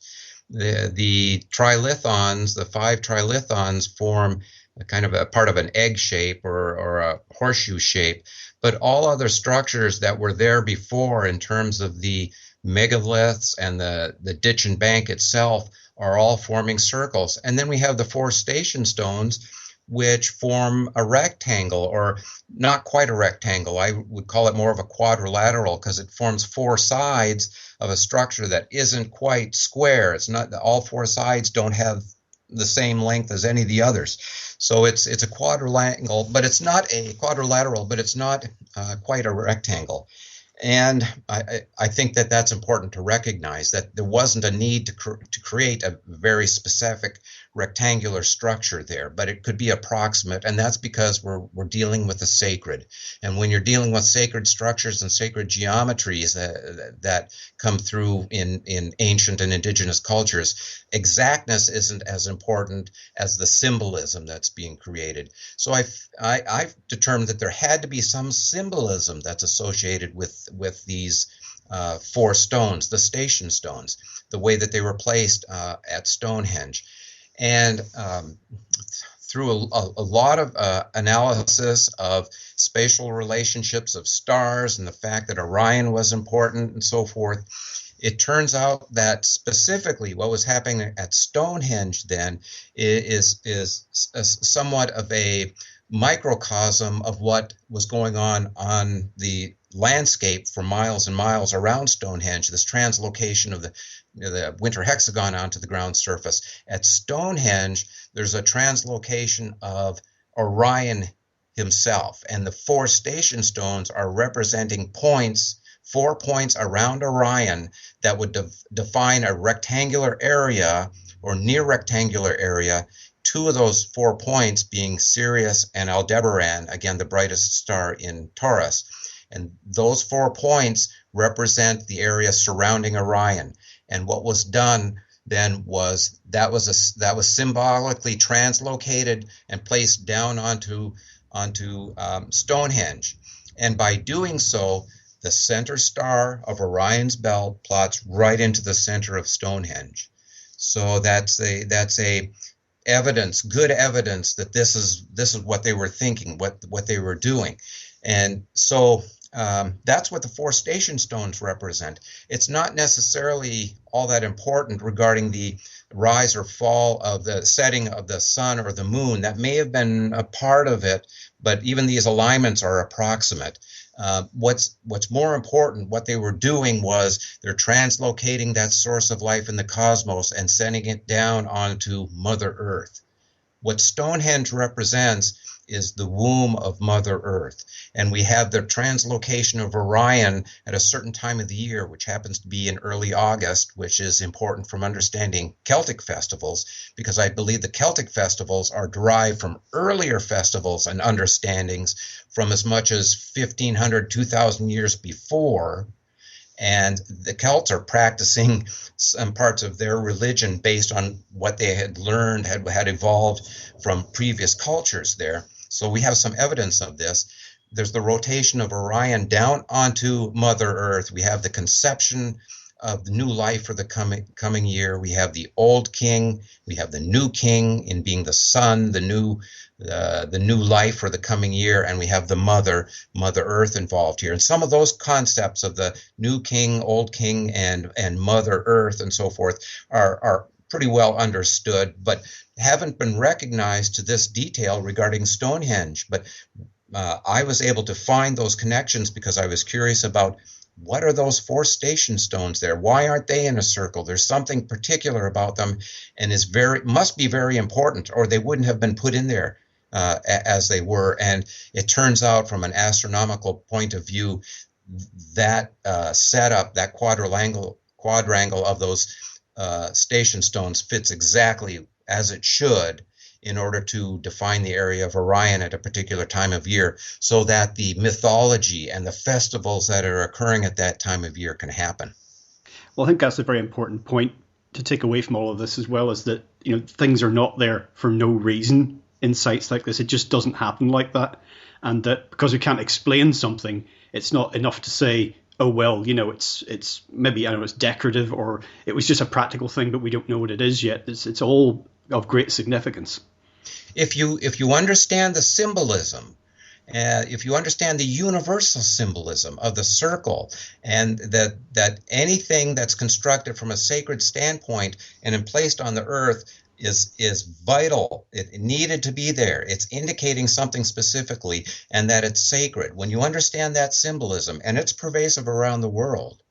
The trilithons, the 5 trilithons, form a kind of a part of an egg shape or a horseshoe shape, but all other structures that were there before, in terms of the megaliths and the ditch and bank itself, are all forming circles. And then we have the 4 station stones, which form a rectangle, or not quite a rectangle. I would call it more of a quadrilateral, because it forms 4 sides of a structure that isn't quite square. It's not, all 4 sides don't have the same length as any of the others. So it's a quadrilateral, but it's not a quadrilateral, but it's not quite a rectangle. And I think that that's important to recognize, that there wasn't a need to create a very specific rectangular structure there, but it could be approximate, and that's because we're dealing with the sacred. And when you're dealing with sacred structures and sacred geometries that come through in ancient and indigenous cultures, exactness isn't as important as the symbolism that's being created. So I've determined that there had to be some symbolism that's associated with these 4 stones, the station stones, the way that they were placed at Stonehenge. And through a lot of analysis of spatial relationships of stars and the fact that Orion was important and so forth, it turns out that specifically what was happening at Stonehenge then is somewhat of a microcosm of what was going on the landscape for miles and miles around Stonehenge, this translocation of the winter hexagon onto the ground surface. At Stonehenge, there's a translocation of Orion himself, and the 4 station stones are representing points, 4 points around Orion that would define a rectangular area or near rectangular area. 2 of those 4 points being Sirius and Aldebaran, again the brightest star in Taurus. And those 4 points represent the area surrounding Orion. And what was done then was that was symbolically translocated and placed down onto Stonehenge. And by doing so, the center star of Orion's belt plots right into the center of Stonehenge. So that's a evidence, good evidence that this is what they were thinking, what they were doing. And so that's what the four station stones represent. It's not necessarily all that important regarding the rise or fall of the setting of the sun or the moon. That may have been a part of it, but even these alignments are approximate. What's more important, what they were doing was they're translocating that source of life in the cosmos and sending it down onto Mother Earth. What Stonehenge represents is the womb of Mother Earth. And we have the translocation of Orion at a certain time of the year, which happens to be in early August, which is important from understanding Celtic festivals, because I believe the Celtic festivals are derived from earlier festivals and understandings from as much as 1,500, 2,000 years before. And the Celts are practicing some parts of their religion based on what they had learned, had evolved from previous cultures there. So we have some evidence of this. There's the rotation of Orion down onto Mother Earth. We have the conception of the new life for the coming year. We have the old king. We have the new king in being the sun, the new life for the coming year, and we have the Mother Earth involved here. And some of those concepts of the new king, old king, and Mother Earth and so forth are pretty well understood, but haven't been recognized to this detail regarding Stonehenge. But I was able to find those connections because I was curious about what are those four station stones there? Why aren't they in a circle? There's something particular about them, and must be very important, or they wouldn't have been put in there as they were. And it turns out, from an astronomical point of view, that setup, that quadrangle of those station stones fits exactly as it should in order to define the area of Orion at a particular time of year, so that the mythology and the festivals that are occurring at that time of year can happen. Well, I think that's a very important point to take away from all of this, as well, as that, things are not there for no reason in sites like this. It just doesn't happen like that. And that because we can't explain something, it's not enough to say, oh, well, it's maybe, it's decorative, or it was just a practical thing, but we don't know what it is yet. It's all of great significance. If you understand the symbolism, if you understand the universal symbolism of the circle, and that anything that's constructed from a sacred standpoint and placed on the earth is vital, it needed to be there, it's indicating something specifically, and that it's sacred. When you understand that symbolism, and it's pervasive around the world,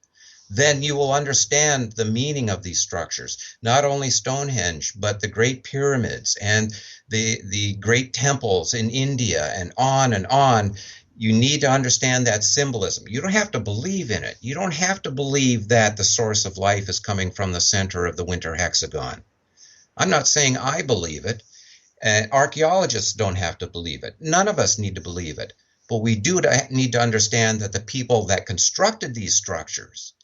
then you will understand the meaning of these structures. Not only Stonehenge, but the great pyramids and the great temples in India, and on and on. You need to understand that symbolism. You don't have to believe in it. You don't have to believe that the source of life is coming from the center of the winter hexagon. I'm not saying I believe it. Archaeologists don't have to believe it. None of us need to believe it. But we do need to understand that the people that constructed these structures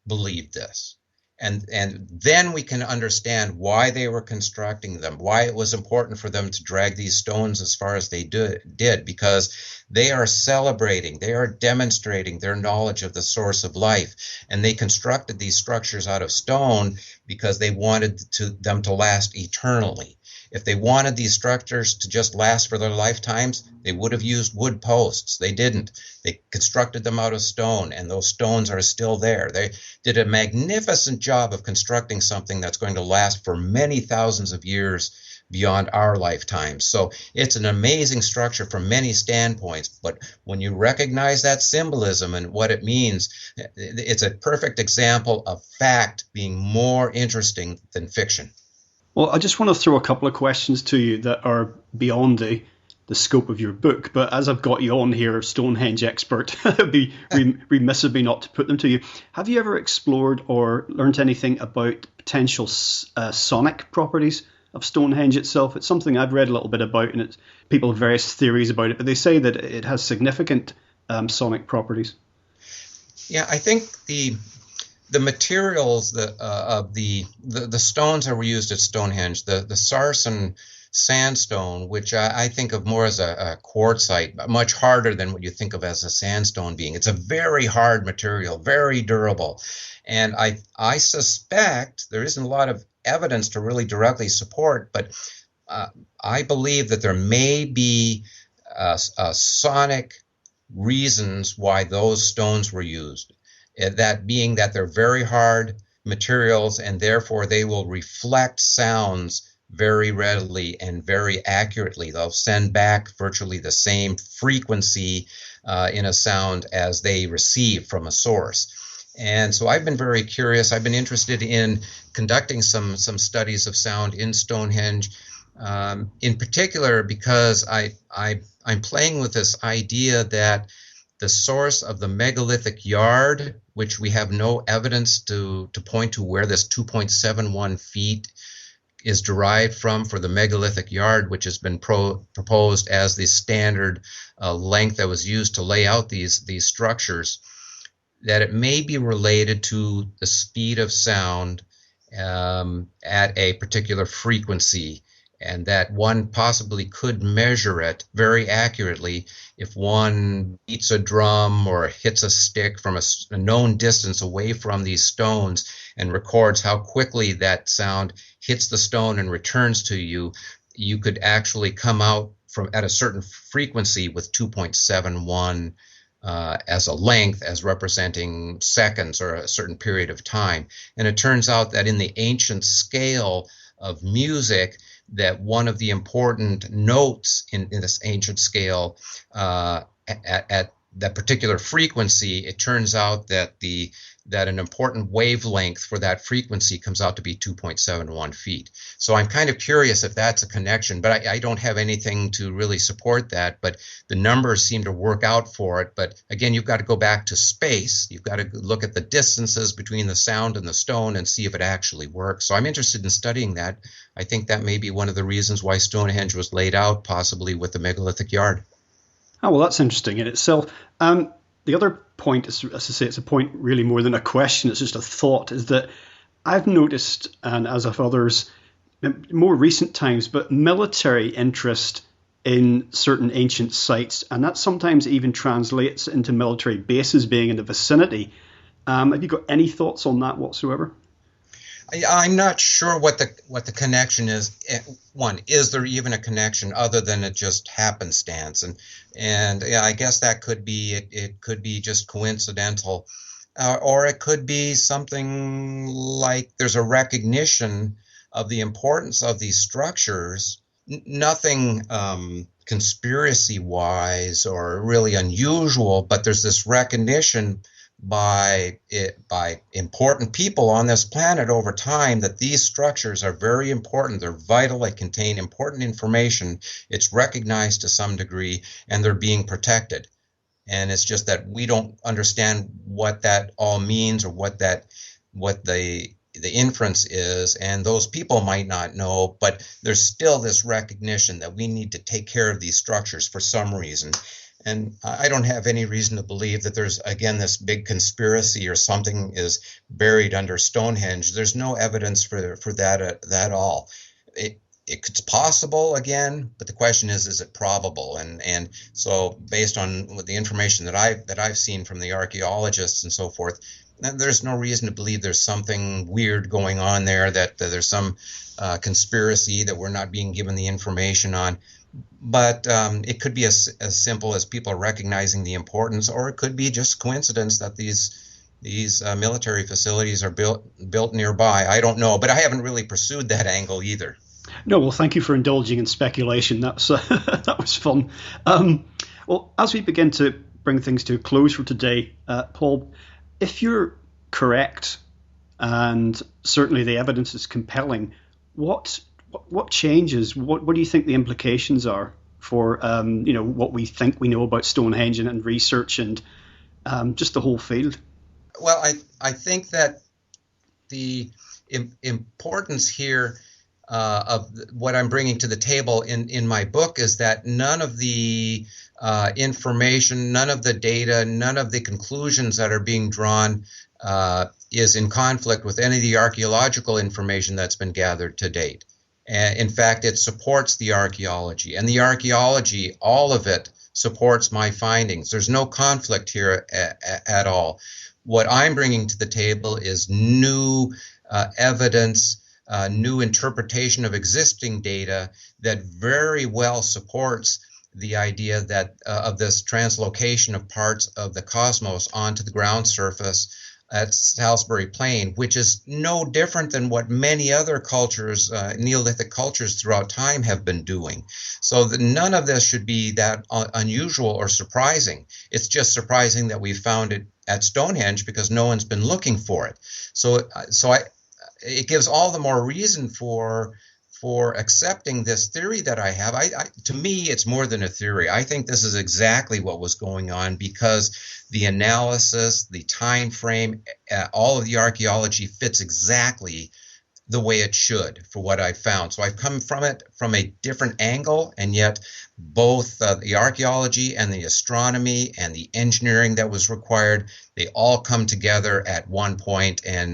believed this. And then we can understand why they were constructing them, why it was important for them to drag these stones as far as they did, because they are celebrating, they are demonstrating their knowledge of the source of life. And they constructed these structures out of stone because they wanted them to last eternally. If they wanted these structures to just last for their lifetimes, they would have used wood posts. They didn't. They constructed them out of stone, and those stones are still there. They did a magnificent job of constructing something that's going to last for many thousands of years beyond our lifetimes. So it's an amazing structure from many standpoints, but when you recognize that symbolism and what it means, it's a perfect example of fact being more interesting than fiction. Well, I just want to throw a couple of questions to you that are beyond the scope of your book. But as I've got you on here, Stonehenge expert, it would be remiss of me not to put them to you. Have you ever explored or learned anything about potential sonic properties of Stonehenge itself? It's something I've read a little bit about, and people have various theories about it, but they say that it has significant sonic properties. Yeah, I think the materials of the stones that were used at Stonehenge, the sarsen sandstone, which I think of more as a quartzite, but much harder than what you think of as a sandstone being. It's a very hard material, very durable. And I suspect there isn't a lot of evidence to really directly support, but I believe that there may be sonic reasons why those stones were used. That being that they're very hard materials and therefore they will reflect sounds very readily and very accurately. They'll send back virtually the same frequency in a sound as they receive from a source. And so I've been very curious. I've been interested in conducting some studies of sound in Stonehenge, in particular because I'm playing with this idea that the source of the megalithic yard, which we have no evidence to point to where this 2.71 feet is derived from for the megalithic yard, which has been proposed as the standard length that was used to lay out these structures, that it may be related to the speed of sound at a particular frequency, and that one possibly could measure it very accurately if one beats a drum or hits a stick from a known distance away from these stones and records how quickly that sound hits the stone and returns to you. You could actually come out from at a certain frequency with 2.71 as a length, as representing seconds or a certain period of time. And it turns out that in the ancient scale of music, that one of the important notes in this ancient scale at that particular frequency, it turns out that an important wavelength for that frequency comes out to be 2.71 feet. So I'm kind of curious if that's a connection, but I don't have anything to really support that, but the numbers seem to work out for it. But again, you've got to go back to space. You've got to look at the distances between the sound and the stone and see if it actually works. So I'm interested in studying that. I think that may be one of the reasons why Stonehenge was laid out, possibly with the megalithic yard. Oh, well, that's interesting in itself. The other point, as I say, it's a point really more than a question, it's just a thought, is that I've noticed, and as have others, more recent times, but military interest in certain ancient sites, and that sometimes even translates into military bases being in the vicinity. Have you got any thoughts on that whatsoever? I'm not sure what the connection is. One, is there even a connection other than it just happenstance? And yeah, I guess that could be it could be just coincidental, or it could be something like there's a recognition of the importance of these structures. Nothing conspiracy-wise or really unusual, but there's this recognition by important people on this planet over time that these structures are very important. They're vital. They contain important information. It's recognized to some degree, and they're being protected. And it's just that we don't understand what that all means or what the inference is, and those people might not know, but there's still this recognition that we need to take care of these structures for some reason. And I don't have any reason to believe that there's, again, this big conspiracy or something is buried under Stonehenge. There's no evidence for that at all. It's possible, again, but the question is it probable? And so based on the information that I've seen from the archaeologists and so forth, there's no reason to believe there's something weird going on there, that there's some conspiracy that we're not being given the information on. But it could be as simple as people recognizing the importance, or it could be just coincidence that these military facilities are built nearby. I don't know, but I haven't really pursued that angle either. No, well, thank you for indulging in speculation. That's that was fun. Well, as we begin to bring things to a close for today, Paul, if you're correct, and certainly the evidence is compelling, what changes? What do you think the implications are for what we think we know about Stonehenge and research and just the whole field? Well, I think that the importance here of what I'm bringing to the table in my book is that none of the information, none of the data, none of the conclusions that are being drawn is in conflict with any of the archaeological information that's been gathered to date. In fact, it supports the archaeology, and the archaeology, all of it, supports my findings. There's no conflict here at all. What I'm bringing to the table is new evidence, new interpretation of existing data that very well supports the idea that of this translocation of parts of the cosmos onto the ground surface at Salisbury Plain, which is no different than what many other cultures, Neolithic cultures throughout time have been doing. So none of this should be that unusual or surprising. It's just surprising that we found it at Stonehenge because no one's been looking for it. It gives all the more reason for accepting this theory that I have. To me, it's more than a theory. I think this is exactly what was going on because the analysis, the time frame, all of the archaeology fits exactly the way it should for what I found. So I've come from it from a different angle, and yet both the archaeology and the astronomy and the engineering that was required, they all come together at one point and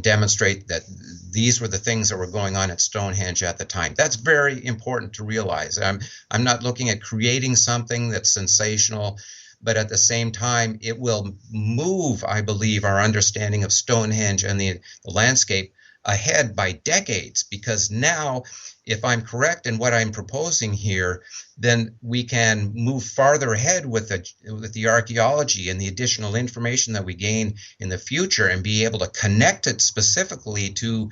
demonstrate that these were the things that were going on at Stonehenge at the time. That's very important to realize. I'm not looking at creating something that's sensational, but at the same time, it will move, I believe, our understanding of Stonehenge and the landscape ahead by decades, because now, if I'm correct in what I'm proposing here, then we can move farther ahead with the archaeology and the additional information that we gain in the future and be able to connect it specifically to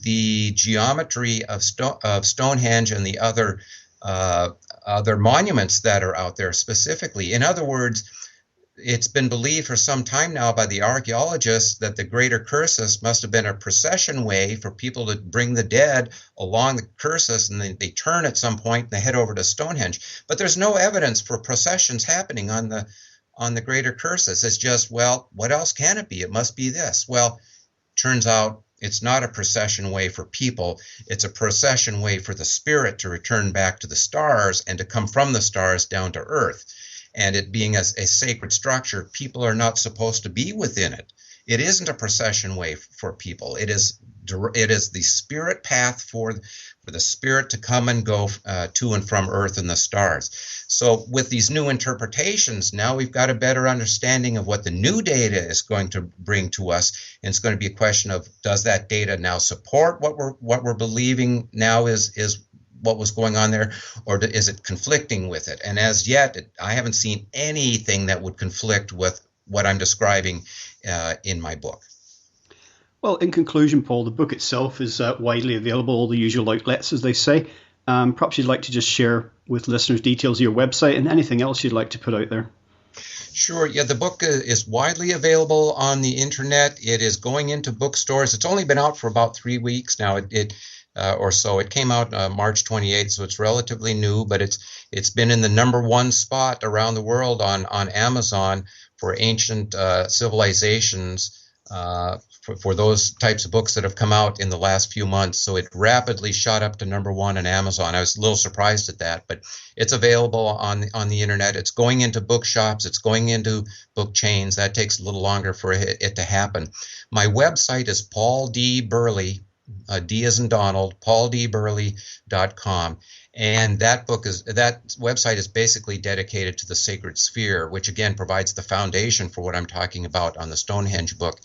the geometry of Stonehenge and the other monuments that are out there specifically. In other words, it's been believed for some time now by the archaeologists that the Greater Cursus must have been a procession way for people to bring the dead along the Cursus, and they turn at some point and they head over to Stonehenge. But there's no evidence for processions happening on the Greater Cursus. It's just, well, what else can it be? It must be this. Well, turns out it's not a procession way for people. It's a procession way for the spirit to return back to the stars and to come from the stars down to earth. And it being a sacred structure, people are not supposed to be within it. It isn't a procession way for people. It is the spirit path for the spirit to come and go to and from earth and the stars. So with these new interpretations, now we've got a better understanding of what the new data is going to bring to us. And it's going to be a question of, does that data now support what we're believing now is what was going on there, or is it conflicting with it? And as yet, I haven't seen anything that would conflict with what I'm describing in my book. Well, in conclusion, Paul, the book itself is widely available, all the usual outlets, as they say. Perhaps you'd like to just share with listeners details of your website and anything else you'd like to put out there. Sure. Yeah, the book is widely available on the internet. It is going into bookstores. It's only been out for about 3 weeks now. Or so. It came out March 28th, so it's relatively new, but it's been in the #1 spot around the world on Amazon for ancient civilizations, for those types of books that have come out in the last few months. So it rapidly shot up to #1 on Amazon. I was a little surprised at that, but it's available on the internet. It's going into bookshops. It's going into book chains. That takes a little longer for it to happen. My website is Paul D. Burley, D as in Donald, pauldburley.com. And that website is basically dedicated to the sacred sphere, which again provides the foundation for what I'm talking about on the Stonehenge book.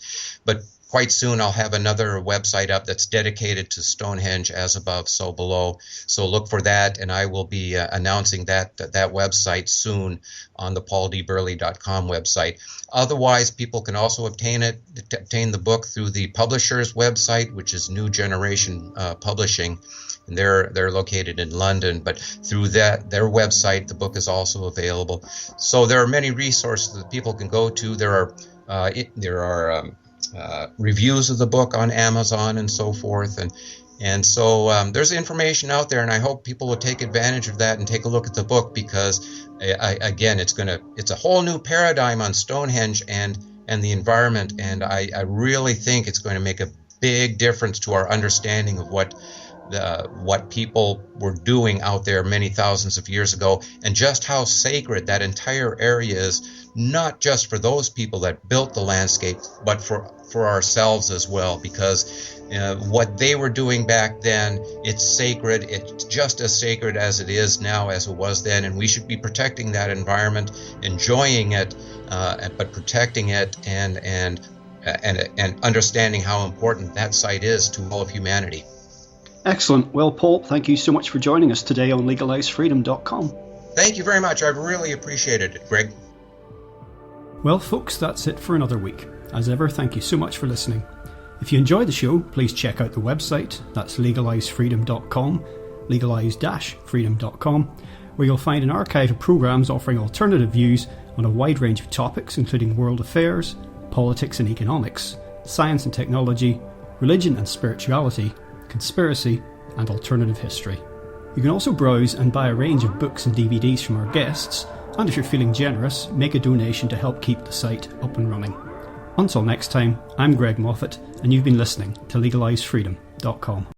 But quite soon I'll have another website up that's dedicated to Stonehenge, as above, so below. So look for that, and I will be announcing that website soon on the pauldburley.com website. Otherwise, people can also obtain the book through the publisher's website, which is New Generation Publishing, and they're located in London. But through their website, the book is also available. So there are many resources that people can go to. There are reviews of the book on Amazon and so forth, and so there's information out there, and I hope people will take advantage of that and take a look at the book, because again, it's a whole new paradigm on Stonehenge and the environment, and I really think it's going to make a big difference to our understanding of what people were doing out there many thousands of years ago, and just how sacred that entire area is, not just for those people that built the landscape, but for ourselves as well, because what they were doing back then, it's sacred. It's just as sacred as it is now as it was then, and we should be protecting that environment, enjoying it, but protecting it and understanding how important that site is to all of humanity. Excellent. Well, Paul, thank you so much for joining us today on legalizefreedom.com. Thank you very much. I've really appreciated it, Greg. Well, folks, that's it for another week. As ever, thank you so much for listening. If you enjoyed the show, please check out the website. That's legalizefreedom.com, legalize-freedom.com, where you'll find an archive of programs offering alternative views on a wide range of topics, including world affairs, politics and economics, science and technology, religion and spirituality, conspiracy, and alternative history. You can also browse and buy a range of books and DVDs from our guests, and if you're feeling generous, make a donation to help keep the site up and running. Until next time, I'm Greg Moffat, and you've been listening to legalizefreedom.com.